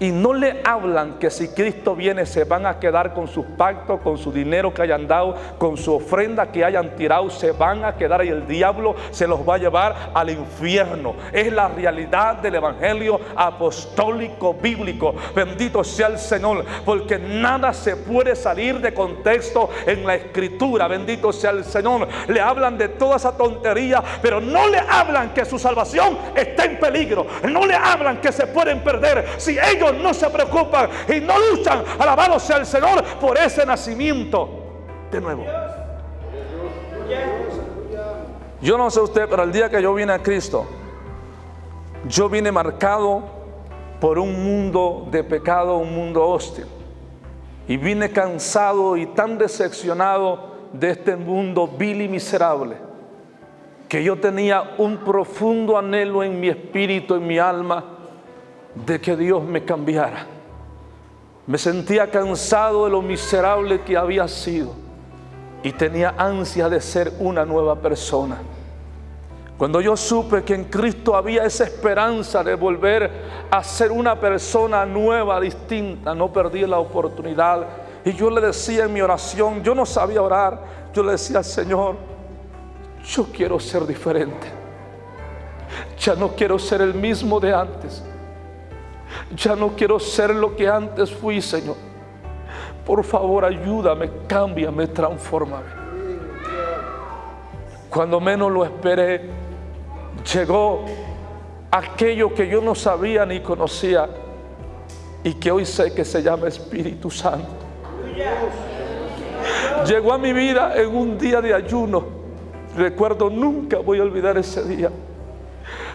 y no le hablan que si Cristo viene se van a quedar con sus pactos, con su dinero que hayan dado, con su ofrenda que hayan tirado, se van a quedar y el diablo se los va a llevar al infierno. Es la realidad del evangelio apostólico bíblico. Bendito sea el Señor, porque nada se puede salir de contexto en la escritura. Bendito sea el Señor. Le hablan de toda esa tontería, pero no le hablan que su salvación está en peligro. No le hablan que se pueden perder si ellos no se preocupan y no luchan, alabado sea el Señor, por ese nacimiento de nuevo. Yo no sé usted, pero el día que yo vine a Cristo, yo vine marcado por un mundo de pecado, un mundo hostil, y vine cansado y tan decepcionado de este mundo vil y miserable, que yo tenía un profundo anhelo en mi espíritu, en mi alma, de que Dios me cambiara. Me sentía cansado de lo miserable que había sido y tenía ansia de ser una nueva persona. Cuando yo supe que en Cristo había esa esperanza de volver a ser una persona nueva, distinta, no perdí la oportunidad. Y yo le decía en mi oración, yo no sabía orar, yo le decía: Señor, yo quiero ser diferente. Ya no quiero ser el mismo de antes. Ya no quiero ser lo que antes fui, Señor. Por favor, ayúdame, cámbiame, transfórmame. Cuando menos lo esperé, llegó aquello que yo no sabía ni conocía y que hoy sé que se llama Espíritu Santo. Llegó a mi vida en un día de ayuno. Recuerdo, nunca voy a olvidar ese día.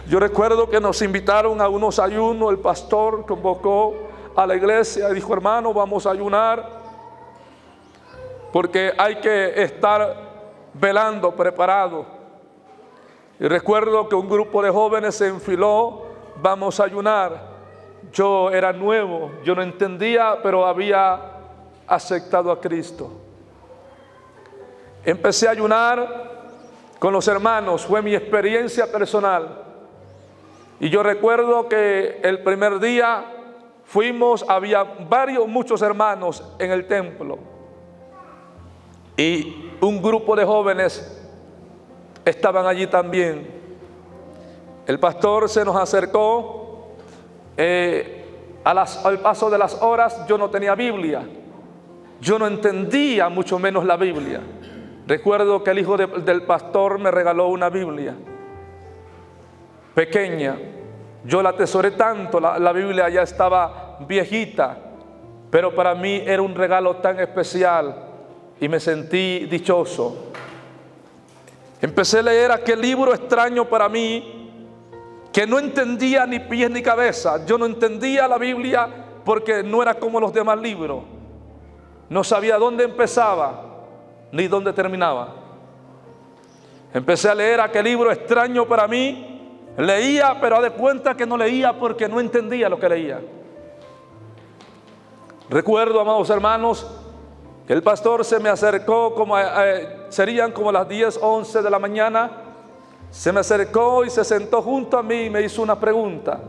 Yo recuerdo que nos invitaron a unos ayunos. El pastor convocó a la iglesia y dijo: hermano, vamos a ayunar porque hay que estar velando, preparado. Y recuerdo que un grupo de jóvenes se enfiló: vamos a ayunar. Yo era nuevo, yo no entendía, pero había aceptado a Cristo. Empecé a ayunar con los hermanos, fue mi experiencia personal. Y yo recuerdo que el primer día fuimos, había muchos hermanos en el templo. Y un grupo de jóvenes estaban allí también. El pastor se nos acercó. Al paso de las horas yo no tenía Biblia. Yo no entendía mucho menos la Biblia. Recuerdo que el hijo del pastor me regaló una Biblia pequeña. Yo la atesoré tanto, la Biblia ya estaba viejita, pero para mí era un regalo tan especial y me sentí dichoso. Empecé a leer aquel libro extraño para mí, que no entendía ni pies ni cabeza. Yo no entendía la Biblia porque no era como los demás libros. No sabía dónde empezaba ni dónde terminaba. Empecé a leer aquel libro extraño para mí. Leía, pero haz de cuenta que no leía porque no entendía lo que leía. Recuerdo, amados hermanos, que el pastor se me acercó serían como las 10, 11 de la mañana. Se me acercó y se sentó junto a mí y me hizo una pregunta: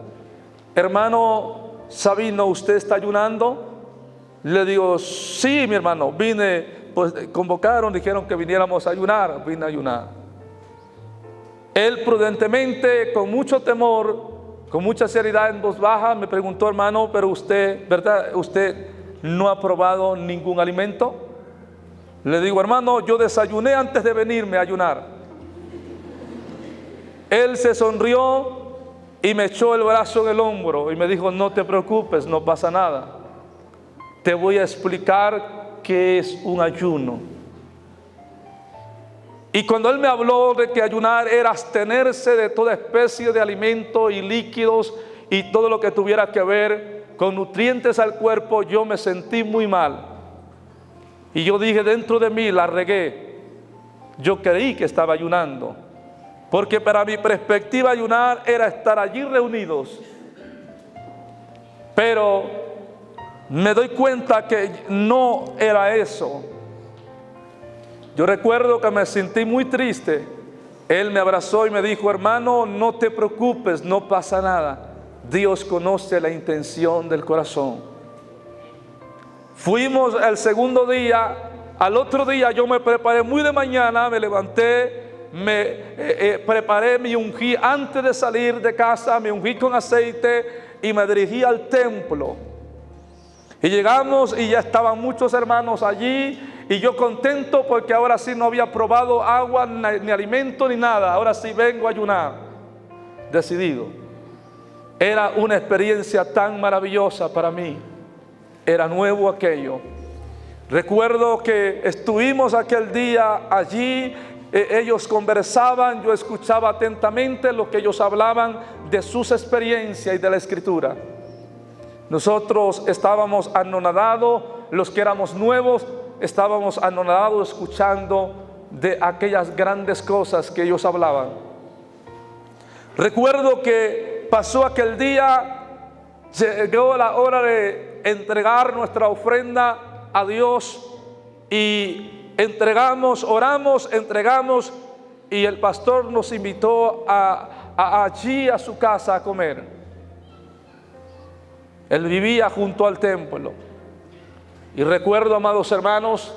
hermano Sabino, ¿usted está ayunando? Le digo: sí, mi hermano, vine, pues convocaron, dijeron que viniéramos a ayunar, vine a ayunar. Él prudentemente, con mucho temor, con mucha seriedad en voz baja, me preguntó: hermano, pero usted, ¿verdad? ¿Usted no ha probado ningún alimento? Le digo: hermano, yo desayuné antes de venirme a ayunar. Él se sonrió y me echó el brazo en el hombro y me dijo: no te preocupes, no pasa nada. Te voy a explicar qué es un ayuno. Y cuando él me habló de que ayunar era abstenerse de toda especie de alimento y líquidos y todo lo que tuviera que ver con nutrientes al cuerpo, yo me sentí muy mal. Y yo dije dentro de mí, la regué. Yo creí que estaba ayunando, porque para mi perspectiva ayunar era estar allí reunidos. Pero me doy cuenta que no era eso. Yo recuerdo que me sentí muy triste. Él me abrazó y me dijo: hermano, no te preocupes, no pasa nada. Dios conoce la intención del corazón. Fuimos el segundo día. Al otro día yo me preparé muy de mañana, me levanté, me preparé, me ungí antes de salir de casa, me ungí con aceite y me dirigí al templo. Y llegamos y ya estaban muchos hermanos allí, y yo contento porque ahora sí no había probado agua, ni alimento, ni nada. Ahora sí vengo a ayunar, decidido. Era una experiencia tan maravillosa para mí. Era nuevo aquello. Recuerdo que estuvimos aquel día allí, ellos conversaban, yo escuchaba atentamente lo que ellos hablaban de sus experiencias y de la Escritura. Nosotros estábamos anonadados, los que éramos nuevos, estábamos anonadados escuchando de aquellas grandes cosas que ellos hablaban. Recuerdo que pasó aquel día, llegó la hora de entregar nuestra ofrenda a Dios y entregamos, oramos, entregamos, y el pastor nos invitó allí a su casa a comer. Él vivía junto al templo. Y recuerdo, amados hermanos,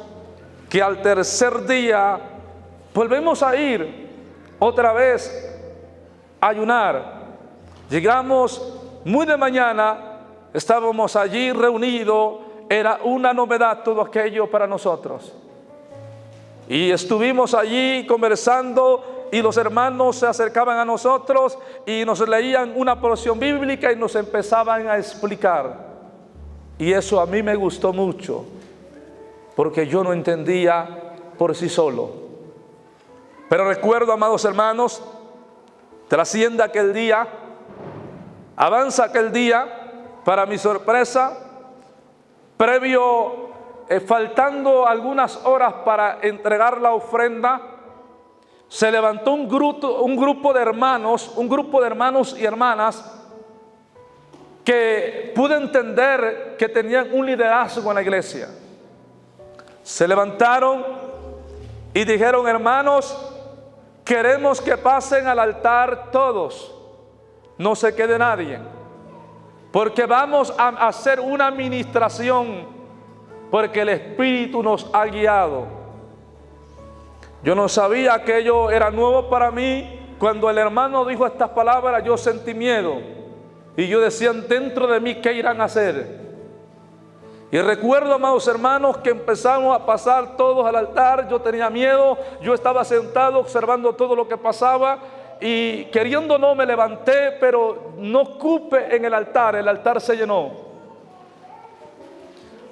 que al tercer día volvemos a ir otra vez a ayunar. Llegamos muy de mañana, estábamos allí reunidos, era una novedad todo aquello para nosotros. Y estuvimos allí conversando, y los hermanos se acercaban a nosotros y nos leían una porción bíblica y nos empezaban a explicar. Y eso a mí me gustó mucho, porque yo no entendía por sí solo. Pero recuerdo, amados hermanos, trasciende aquel día, avanza aquel día, para mi sorpresa, previo, faltando algunas horas para entregar la ofrenda, se levantó un grupo de hermanos y hermanas que pude entender que tenían un liderazgo en la iglesia. Se levantaron y dijeron: hermanos, queremos que pasen al altar todos, no se quede nadie, porque vamos a hacer una administración, porque el Espíritu nos ha guiado. Yo no sabía, aquello era nuevo para mí. Cuando el hermano dijo estas palabras, yo sentí miedo. Y yo decía dentro de mí: ¿qué irán a hacer? Y recuerdo, amados hermanos, que empezamos a pasar todos al altar. Yo tenía miedo, yo estaba sentado observando todo lo que pasaba, y queriendo no me levanté, pero no cupe en el altar se llenó.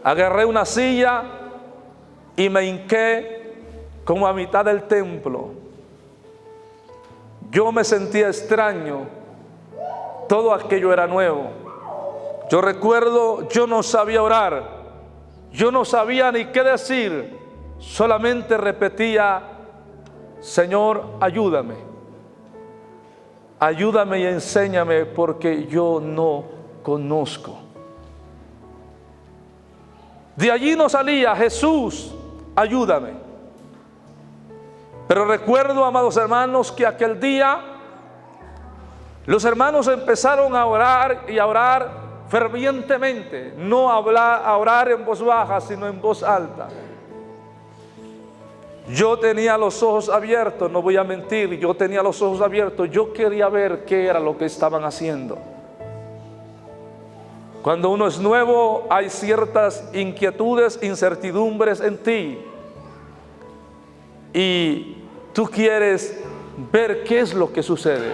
Agarré una silla y me hinqué como a mitad del templo. Yo me sentía extraño, todo aquello era nuevo. Yo recuerdo, yo no sabía orar, yo no sabía ni qué decir, solamente repetía: Señor, ayúdame, ayúdame y enséñame, porque yo no conozco. De allí no salía: Jesús, ayúdame. Pero recuerdo, amados hermanos, que aquel día los hermanos empezaron a orar y a orar fervientemente, no a orar en voz baja, sino en voz alta. Yo tenía los ojos abiertos, no voy a mentir, yo tenía los ojos abiertos. Yo quería ver qué era lo que estaban haciendo. Cuando uno es nuevo, hay ciertas inquietudes, incertidumbres en ti. Y tú quieres ver qué es lo que sucede.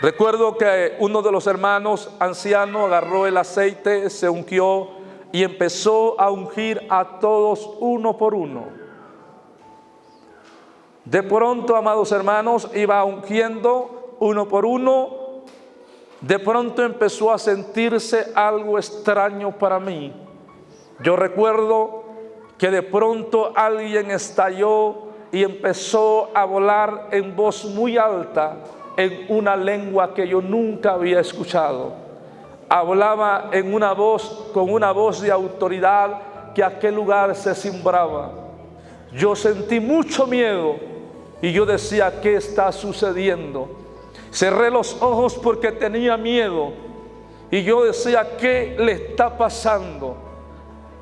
Recuerdo que uno de los hermanos ancianos agarró el aceite, se ungió y empezó a ungir a todos uno por uno. De pronto, amados hermanos, iba ungiendo uno por uno. De pronto empezó a sentirse algo extraño para mí. Yo recuerdo que de pronto alguien estalló y empezó a volar en voz muy alta en una lengua que yo nunca había escuchado. Hablaba en una voz, con una voz de autoridad, que aquel lugar se cimbraba. Yo sentí mucho miedo y yo decía, ¿qué está sucediendo? Cerré los ojos porque tenía miedo y yo decía, ¿qué le está pasando?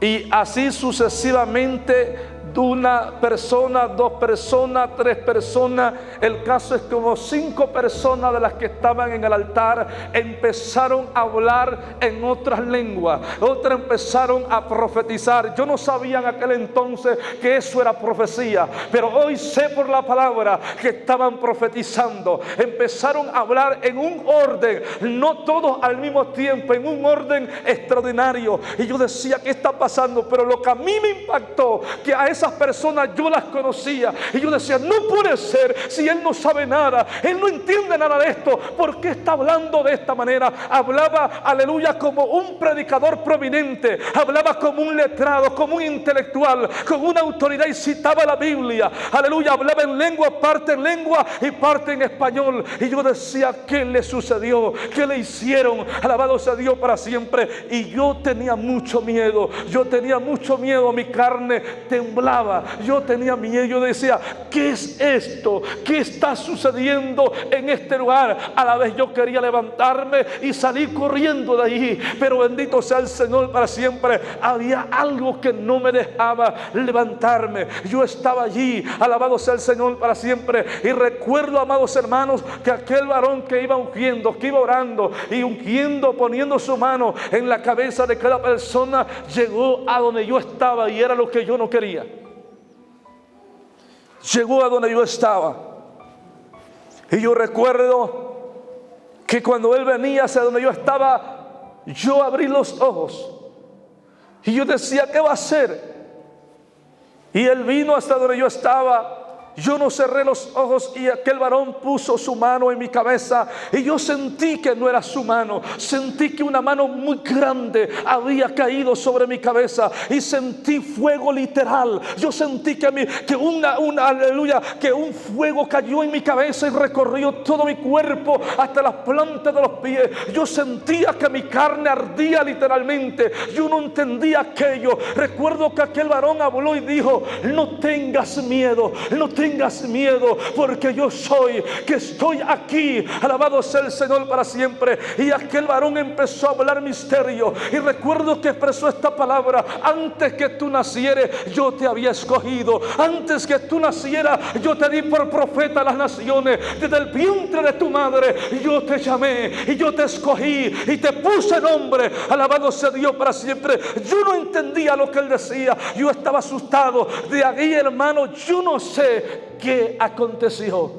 Y así sucesivamente, de una persona, 2 personas, 3 personas, el caso es como 5 personas de las que estaban en el altar empezaron a hablar en otras lenguas. Otras empezaron a profetizar. Yo no sabía en aquel entonces que eso era profecía, pero hoy sé por la palabra que estaban profetizando. Empezaron a hablar en un orden, no todos al mismo tiempo, en un orden extraordinario. Y yo decía, ¿qué está pasando? Pero lo que a mí me impactó, que a esas personas yo las conocía y yo decía, no puede ser, si él no sabe nada, él no entiende nada de esto, ¿por qué está hablando de esta manera? Hablaba, aleluya, como un predicador prominente, hablaba como un letrado, como un intelectual, con una autoridad, y citaba la Biblia, aleluya, hablaba en lengua, parte en lengua y parte en español. Y yo decía, ¿qué le sucedió? ¿Qué le hicieron? Alabado sea Dios para siempre. Y yo tenía mucho miedo, mi carne temblaba, yo tenía miedo. Yo decía, ¿qué es esto? ¿Qué está sucediendo en este lugar? A la vez yo quería levantarme y salir corriendo de allí, pero bendito sea el Señor para siempre. Había algo que no me dejaba levantarme. Yo estaba allí, alabado sea el Señor para siempre. Y recuerdo, amados hermanos, que aquel varón que iba ungiendo, que iba orando y ungiendo, poniendo su mano en la cabeza de cada persona, llegó a donde yo estaba, y era lo que yo no quería. Llegó a donde yo estaba, y yo recuerdo que cuando él venía hacia donde yo estaba, yo abrí los ojos y yo decía, ¿qué va a hacer? Y él vino hasta donde yo estaba. Yo no cerré los ojos y aquel varón puso su mano en mi cabeza, y yo sentí que no era su mano, sentí que una mano muy grande había caído sobre mi cabeza, y sentí fuego literal. Yo sentí que aleluya, que un fuego cayó en mi cabeza y recorrió todo mi cuerpo hasta las plantas de los pies. Yo sentía que mi carne ardía literalmente. Yo no entendía aquello. Recuerdo que aquel varón habló y dijo, no tengas miedo, porque yo soy, que estoy aquí. Alabado sea el Señor para siempre. Y aquel varón empezó a hablar misterio, y recuerdo que expresó esta palabra: antes que tú nacieres, yo te había escogido. Antes que tú nacieras, yo te di por profeta a las naciones. Desde el vientre de tu madre yo te llamé y yo te escogí y te puse nombre. Alabado sea Dios para siempre. Yo no entendía lo que él decía, yo estaba asustado. De ahí, hermano, yo no sé qué aconteció.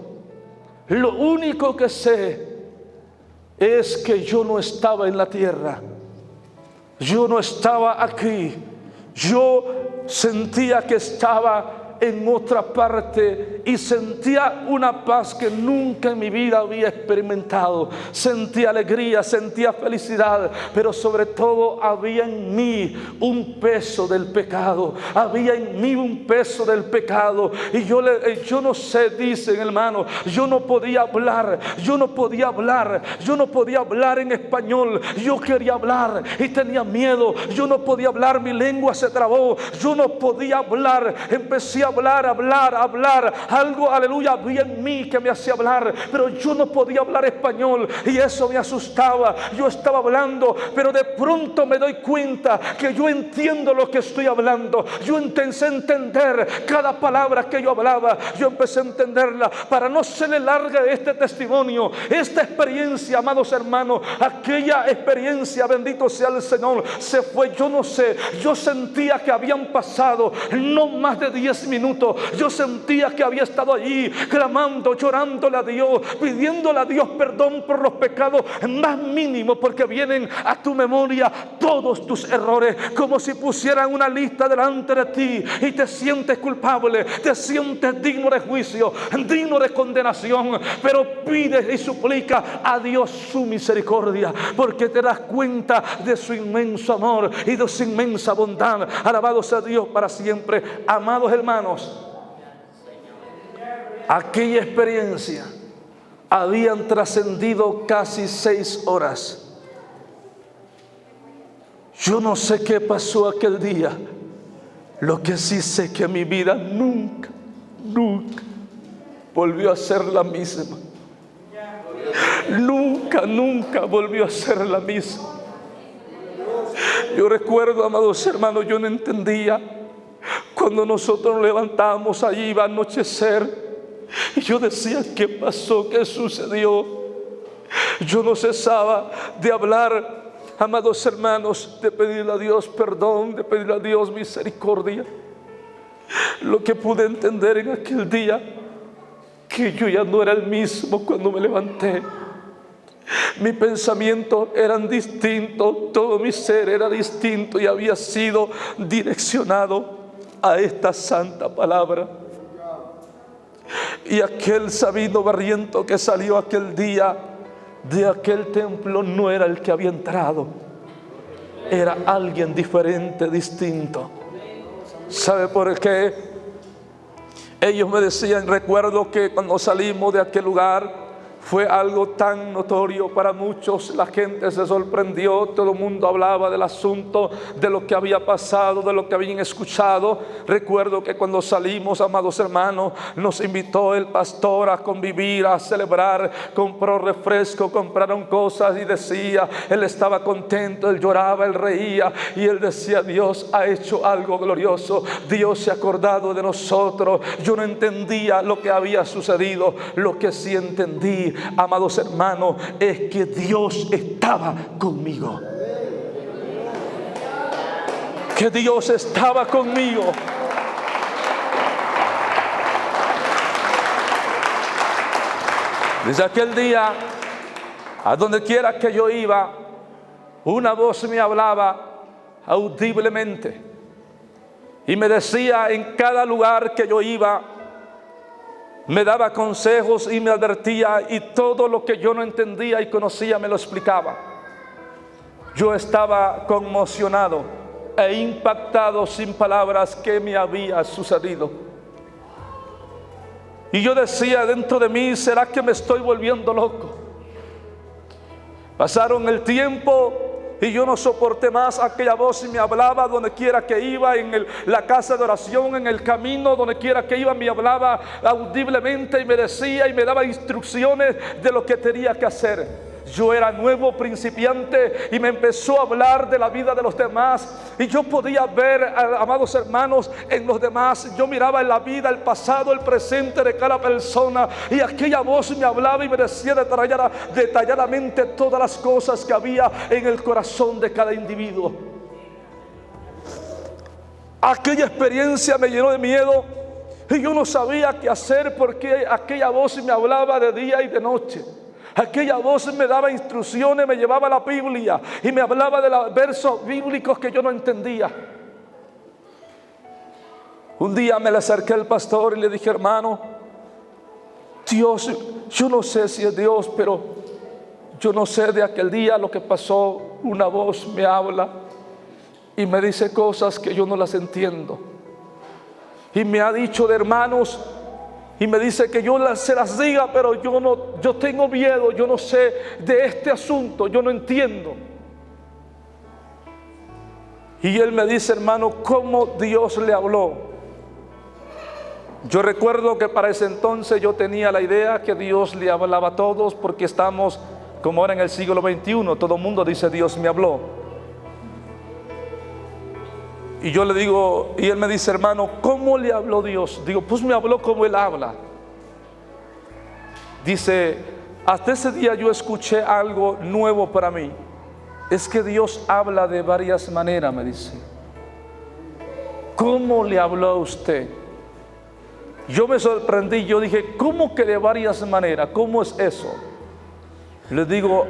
Lo único que sé es que yo no estaba en la tierra, yo no estaba aquí. Yo sentía que estaba en otra parte, y sentía una paz que nunca en mi vida había experimentado. Sentía alegría, sentía felicidad, pero sobre todo había en mí un peso del pecado. Había en mí un peso del pecado. Y yo no sé, dicen hermano, yo no podía hablar en español. Yo quería hablar y tenía miedo. Yo no podía hablar, mi lengua se trabó. Yo no podía hablar. Empecé hacía hablar. Algo, aleluya, había en mí que me hacía hablar, pero yo no podía hablar español y eso me asustaba. Yo estaba hablando, pero de pronto me doy cuenta que yo entiendo lo que estoy hablando. Yo empecé a entender cada palabra que yo hablaba. Yo empecé a entenderla. Para no serle larga este testimonio, esta experiencia, amados hermanos, aquella experiencia, bendito sea el Señor, se fue. Yo no sé, yo sentía que habían pasado no más de 10 minutos. Yo sentía que había estado allí clamando, llorándole a Dios, pidiéndole a Dios perdón por los pecados más mínimos, porque vienen a tu memoria todos tus errores, como si pusieran una lista delante de ti y te sientes culpable, te sientes digno de juicio, digno de condenación, pero pides y suplica a Dios su misericordia, porque te das cuenta de su inmenso amor y de su inmensa bondad. Alabado sea Dios para siempre. Amados hermanos, aquella experiencia habían trascendido casi 6 horas. Yo no sé qué pasó aquel día. Lo que sí sé que mi vida nunca volvió a ser la misma. Nunca volvió a ser la misma. Yo recuerdo, amados hermanos, yo no entendía. Cuando nosotros nos levantamos, allí iba a anochecer. Y yo decía, ¿qué pasó? ¿Qué sucedió? Yo no cesaba de hablar, amados hermanos, de pedirle a Dios perdón, de pedirle a Dios misericordia. Lo que pude entender en aquel día, que yo ya no era el mismo cuando me levanté. Mis pensamientos eran distintos, todo mi ser era distinto y había sido direccionado a esta santa palabra. Y aquel Sabino Barriento que salió aquel día de aquel templo no era el que había entrado, era alguien diferente, distinto. ¿Sabe por qué? Ellos me decían, recuerdo que cuando salimos de aquel lugar fue algo tan notorio para muchos. La gente se sorprendió, todo el mundo hablaba del asunto, de lo que había pasado, de lo que habían escuchado. Recuerdo que cuando salimos, amados hermanos, nos invitó el pastor a convivir, a celebrar. Compró refresco, compraron cosas y decía, él estaba contento, él lloraba, él reía y él decía, Dios ha hecho algo glorioso, Dios se ha acordado de nosotros. Yo no entendía lo que había sucedido, lo que sí entendí, amados hermanos, es que Dios estaba conmigo. Que Dios estaba conmigo. Desde aquel día, a donde quiera que yo iba, una voz me hablaba audiblemente y me decía en cada lugar que yo iba, me daba consejos y me advertía, y todo lo que yo no entendía y conocía me lo explicaba. Yo estaba conmocionado e impactado sin palabras que me había sucedido. Y yo decía dentro de mí, ¿será que me estoy volviendo loco? Pasaron el tiempo y yo no soporté más. Aquella voz me hablaba donde quiera que iba, en la casa de oración, en el camino, donde quiera que iba, me hablaba audiblemente y me decía y me daba instrucciones de lo que tenía que hacer. Yo era nuevo principiante y me empezó a hablar de la vida de los demás, y yo podía ver, amados hermanos, en los demás. Yo miraba en la vida, el pasado, el presente de cada persona, y aquella voz me hablaba y me decía detalladamente todas las cosas que había en el corazón de cada individuo. Aquella experiencia me llenó de miedo y yo no sabía qué hacer, porque aquella voz me hablaba de día y de noche. Aquella voz me daba instrucciones, me llevaba a la Biblia y me hablaba de los versos bíblicos que yo no entendía. Un día me le acerqué al pastor y le dije, hermano, Dios, yo no sé si es Dios, pero yo no sé de aquel día lo que pasó. Una voz me habla y me dice cosas que yo no las entiendo. Y me ha dicho de hermanos, y me dice que yo se las diga, pero yo tengo miedo, yo no sé de este asunto, yo no entiendo. Y él me dice, hermano, ¿cómo Dios le habló? Yo recuerdo que para ese entonces yo tenía la idea que Dios le hablaba a todos, porque estamos como ahora en el siglo XXI, todo el mundo dice Dios me habló. Y yo le digo, y él me dice, hermano, ¿cómo le habló Dios? Digo, pues me habló como él habla. Dice, hasta ese día yo escuché algo nuevo para mí. Es que Dios habla de varias maneras, me dice. ¿Cómo le habló a usted? Yo me sorprendí, yo dije, ¿cómo que de varias maneras? ¿Cómo es eso? Le digo,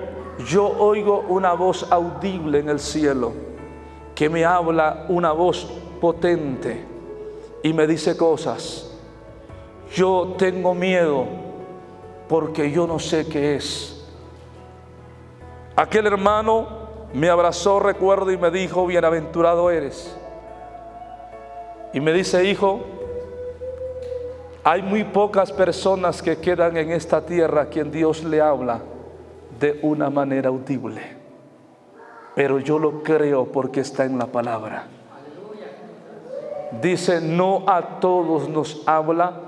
yo oigo una voz audible en el cielo, que me habla una voz potente y me dice cosas. Yo tengo miedo porque yo no sé qué es. Aquel hermano me abrazó, recuerdo, y me dijo, bienaventurado eres. Y me dice, hijo, hay muy pocas personas que quedan en esta tierra a quien Dios le habla de una manera audible, pero yo lo creo porque está en la palabra. Dice, no a todos nos habla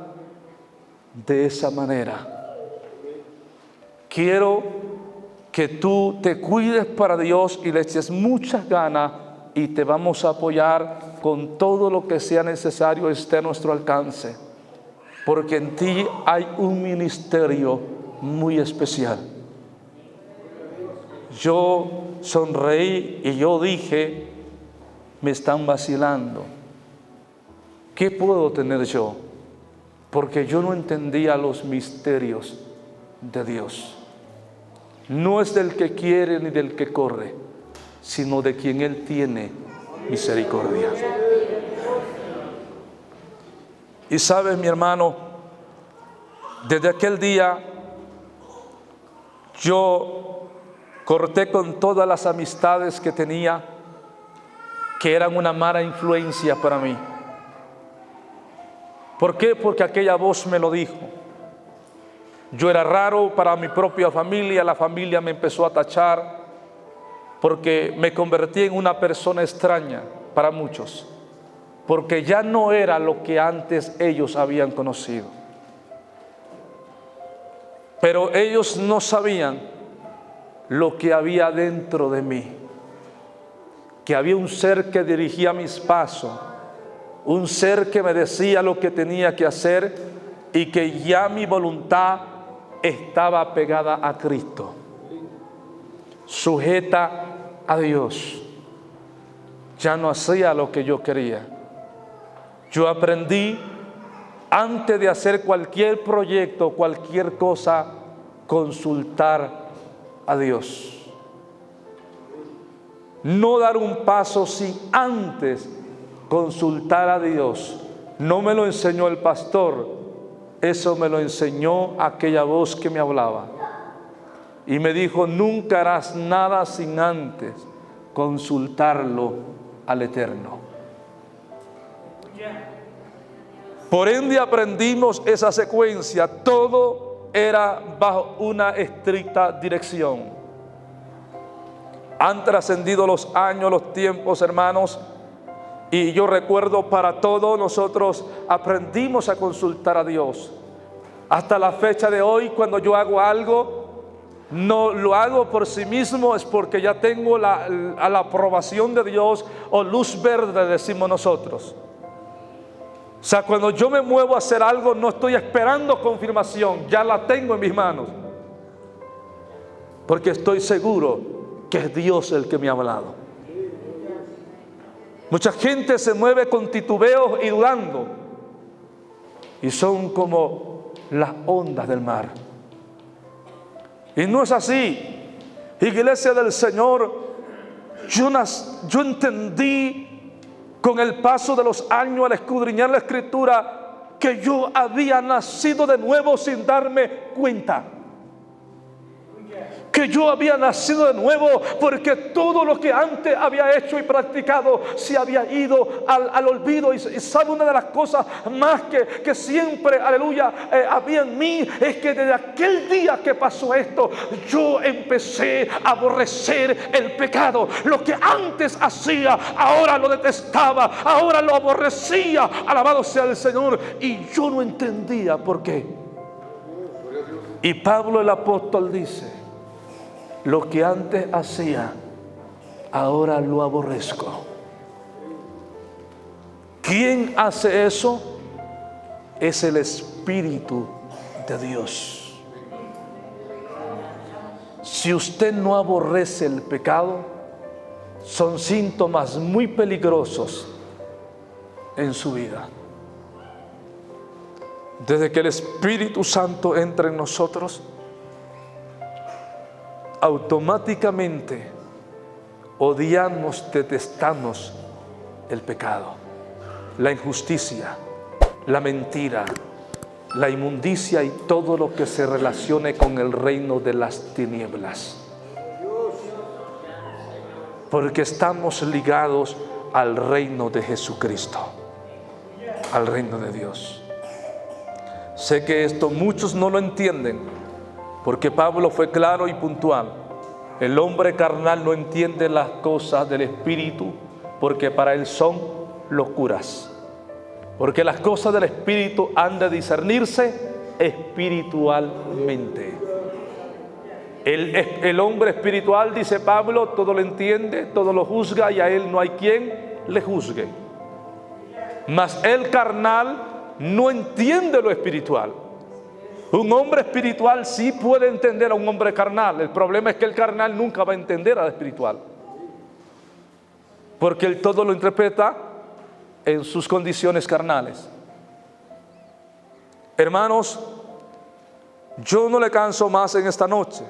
de esa manera. Quiero que tú te cuides para Dios y le eches muchas ganas, y te vamos a apoyar con todo lo que sea necesario, esté a nuestro alcance, porque en ti hay un ministerio muy especial. Yo sonreí y yo dije, me están vacilando. ¿Qué puedo tener yo? Porque yo no entendía los misterios de Dios. No es del que quiere ni del que corre, sino de quien Él tiene misericordia. Y sabes, mi hermano, desde aquel día yo corté con todas las amistades que tenía, que eran una mala influencia para mí. ¿Por qué? Porque aquella voz me lo dijo. Yo era raro para mi propia familia, la familia me empezó a tachar, porque me convertí en una persona extraña para muchos, porque ya no era lo que antes ellos habían conocido. Pero ellos no sabían lo que había dentro de mí, que había un ser que dirigía mis pasos, un ser que me decía lo que tenía que hacer, y que ya mi voluntad estaba pegada a Cristo, sujeta a Dios. Ya no hacía lo que yo quería. Yo aprendí, antes de hacer cualquier proyecto, cualquier cosa, consultar a Dios. No dar un paso sin antes consultar a Dios. No me lo enseñó el pastor, eso me lo enseñó aquella voz que me hablaba. Y me dijo, nunca harás nada sin antes consultarlo al Eterno. Por ende aprendimos esa secuencia. Todo era bajo una estricta dirección. Han trascendido los años, los tiempos, hermanos, y yo recuerdo, para todos nosotros aprendimos a consultar a Dios. Hasta la fecha de hoy, cuando yo hago algo, no lo hago por sí mismo, es porque ya tengo la aprobación de Dios, o luz verde decimos nosotros. O sea, cuando yo me muevo a hacer algo, no estoy esperando confirmación, ya la tengo en mis manos, porque estoy seguro que es Dios el que me ha hablado. Mucha gente se mueve con titubeos y dudando, y son como las ondas del mar. Y no es así. Iglesia del Señor, yo entendí con el paso de los años, al escudriñar la Escritura, que yo había nacido de nuevo sin darme cuenta. que yo había nacido de nuevo, porque todo lo que antes había hecho y practicado se había ido al olvido. Y sabe, una de las cosas más que siempre, aleluya, había en mí, es que desde aquel día que pasó esto, yo empecé a aborrecer el pecado. Lo que antes hacía, ahora lo detestaba, ahora lo aborrecía. Alabado sea el Señor. Y yo no entendía por qué. Y Pablo el apóstol dice: lo que antes hacía, ahora lo aborrezco. ¿Quién hace eso? Es el Espíritu de Dios. Si usted no aborrece el pecado, son síntomas muy peligrosos en su vida. Desde que el Espíritu Santo entra en nosotros, automáticamente odiamos, detestamos el pecado, la injusticia, la mentira, la inmundicia y todo lo que se relacione con el reino de las tinieblas. Porque estamos ligados al reino de Jesucristo, al reino de Dios. Sé que esto muchos no lo entienden, porque Pablo fue claro y puntual. El hombre carnal no entiende las cosas del Espíritu, porque para él son locuras. Porque las cosas del Espíritu han de discernirse espiritualmente. El hombre espiritual, dice Pablo, todo lo entiende, todo lo juzga, y a él no hay quien le juzgue. Mas el carnal no entiende lo espiritual. Un hombre espiritual sí puede entender a un hombre carnal. El problema es que el carnal nunca va a entender al espiritual, porque él todo lo interpreta en sus condiciones carnales. Hermanos, yo no le canso más en esta noche.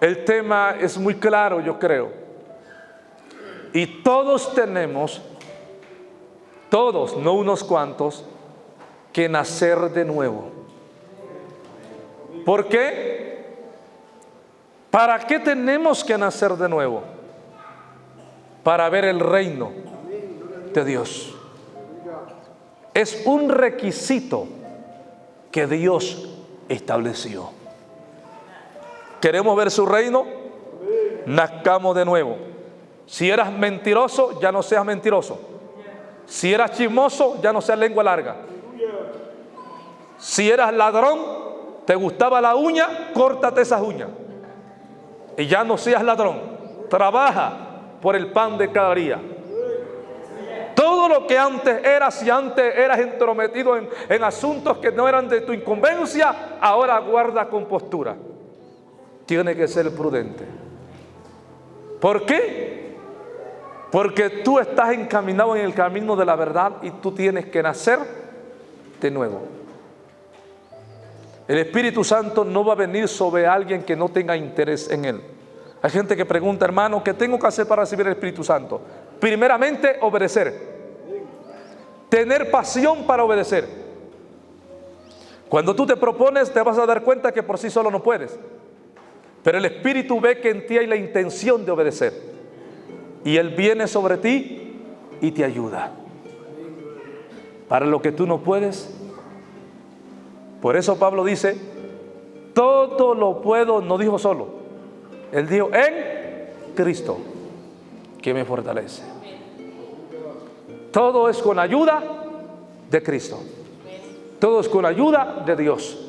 El tema es muy claro, yo creo. Y todos tenemos, todos, no unos cuantos, que nacer de nuevo. ¿Por qué? ¿Para qué tenemos que nacer de nuevo? Para ver el reino de Dios. Es un requisito que Dios estableció. ¿Queremos ver su reino? Nazcamos de nuevo. Si eras mentiroso, ya no seas mentiroso. Si eras chismoso, ya no seas lengua larga. Si eras ladrón, te gustaba la uña, córtate esas uñas y ya no seas ladrón. Trabaja por el pan de cada día. Todo lo que antes eras, si antes eras entrometido en asuntos que no eran de tu incumbencia, ahora guarda compostura. Tiene que ser prudente. ¿Por qué? Porque tú estás encaminado en el camino de la verdad y tú tienes que nacer de nuevo. El Espíritu Santo no va a venir sobre alguien que no tenga interés en él. Hay gente que pregunta: hermano, ¿qué tengo que hacer para recibir el Espíritu Santo? Primeramente, obedecer. Tener pasión para obedecer. Cuando tú te propones, te vas a dar cuenta que por sí solo no puedes. Pero el Espíritu ve que en ti hay la intención de obedecer. Y Él viene sobre ti y te ayuda. Para lo que tú no puedes. Por eso Pablo dice: todo lo puedo, no dijo solo. Él dijo: en Cristo, que me fortalece. Todo es con ayuda de Cristo. Todo es con ayuda de Dios.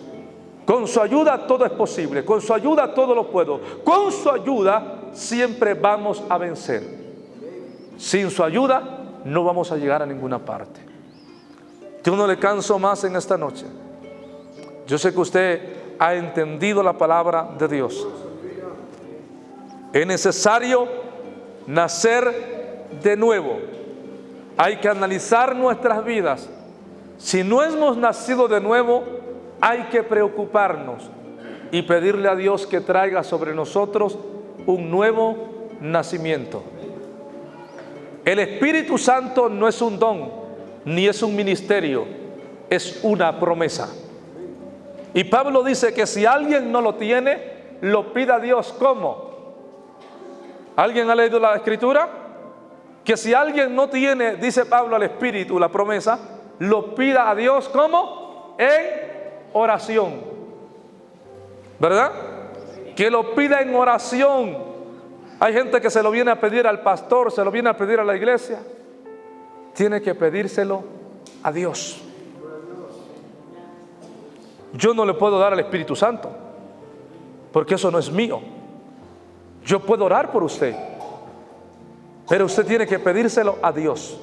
Con su ayuda todo es posible. Con su ayuda todo lo puedo. Con su ayuda siempre vamos a vencer. Sin su ayuda no vamos a llegar a ninguna parte. Yo no le canso más en esta noche. Yo sé que usted ha entendido la palabra de Dios. Es necesario nacer de nuevo. Hay que analizar nuestras vidas. Si no hemos nacido de nuevo, hay que preocuparnos y pedirle a Dios que traiga sobre nosotros un nuevo nacimiento. El Espíritu Santo no es un don, ni es un ministerio, es una promesa. Y Pablo dice que si alguien no lo tiene, lo pida a Dios. ¿Cómo? ¿Alguien ha leído la Escritura? Que si alguien no tiene, dice Pablo al Espíritu, la promesa, lo pida a Dios. ¿Cómo? En oración. ¿Verdad? Que lo pida en oración. Hay gente que se lo viene a pedir al pastor, se lo viene a pedir a la iglesia. Tiene que pedírselo a Dios. Yo no le puedo dar al Espíritu Santo, porque eso no es mío. Yo puedo orar por usted, pero usted tiene que pedírselo a Dios.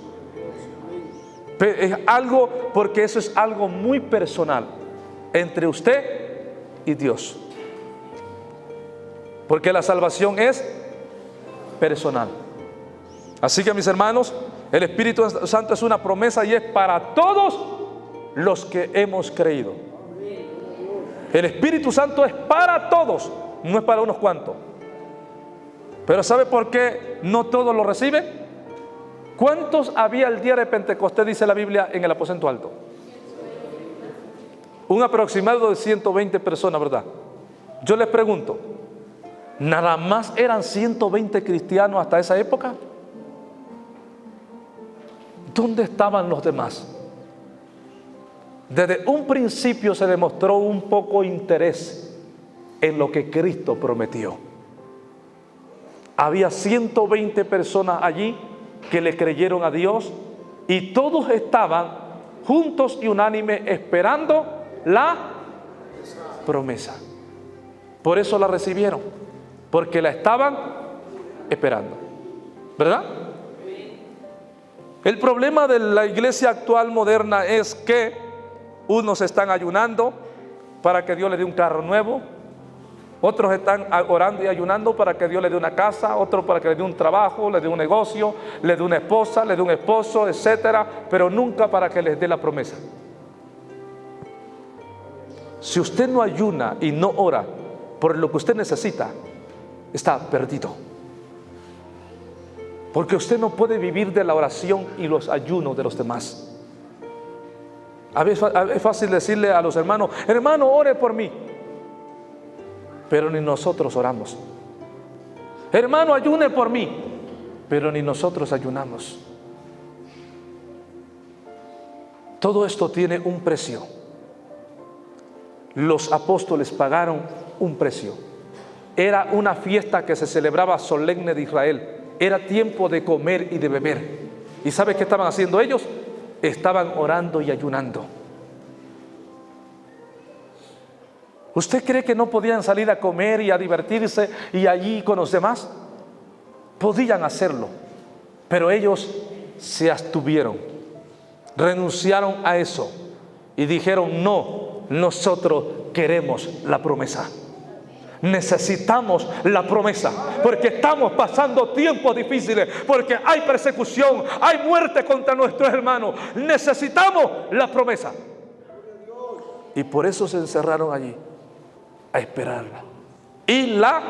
Es algo, porque eso es algo muy personal entre usted y Dios. Porque la salvación es personal. Así que, mis hermanos, el Espíritu Santo es una promesa y es para todos los que hemos creído. El Espíritu Santo es para todos, no es para unos cuantos. Pero ¿sabe por qué no todos lo reciben? ¿Cuántos había el día de Pentecostés, dice la Biblia, en el aposento alto? Un aproximado de 120 personas, ¿verdad? Yo les pregunto, ¿nada más eran 120 cristianos hasta esa época? ¿Dónde estaban los demás? Desde un principio se demostró un poco interés en lo que Cristo prometió. Había 120 personas allí que le creyeron a Dios y todos estaban juntos y unánimes esperando la promesa. Por eso la recibieron, porque la estaban esperando, ¿verdad? El problema de la iglesia actual moderna es que unos están ayunando para que Dios les dé un carro nuevo, otros están orando y ayunando para que Dios les dé una casa, otros para que les dé un trabajo, les dé un negocio, les dé una esposa, les dé un esposo, etcétera, pero nunca para que les dé la promesa. Si usted no ayuna y no ora por lo que usted necesita, está perdido. Porque usted no puede vivir de la oración y los ayunos de los demás. A veces es fácil decirle a los hermanos: hermano, ore por mí. Pero ni nosotros oramos. Hermano, ayune por mí. Pero ni nosotros ayunamos. Todo esto tiene un precio. Los apóstoles pagaron un precio. Era una fiesta que se celebraba solemne de Israel. Era tiempo de comer y de beber. ¿Y sabe qué estaban haciendo ellos? Estaban orando y ayunando. ¿Usted cree que no podían salir a comer y a divertirse y allí con los demás? Podían hacerlo, pero ellos se abstuvieron, renunciaron a eso y dijeron: no, nosotros queremos la promesa. Necesitamos la promesa, porque estamos pasando tiempos difíciles, porque hay persecución, hay muerte contra nuestros hermanos. Necesitamos la promesa. Y por eso se encerraron allí a esperarla. Y la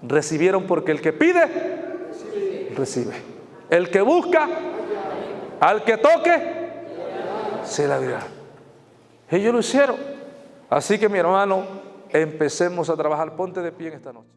recibieron, porque el que pide, recibe. El que busca, al que toque, se le abrirá. Ellos lo hicieron. Así que, mi hermano, empecemos a trabajar. Ponte de pie en esta noche.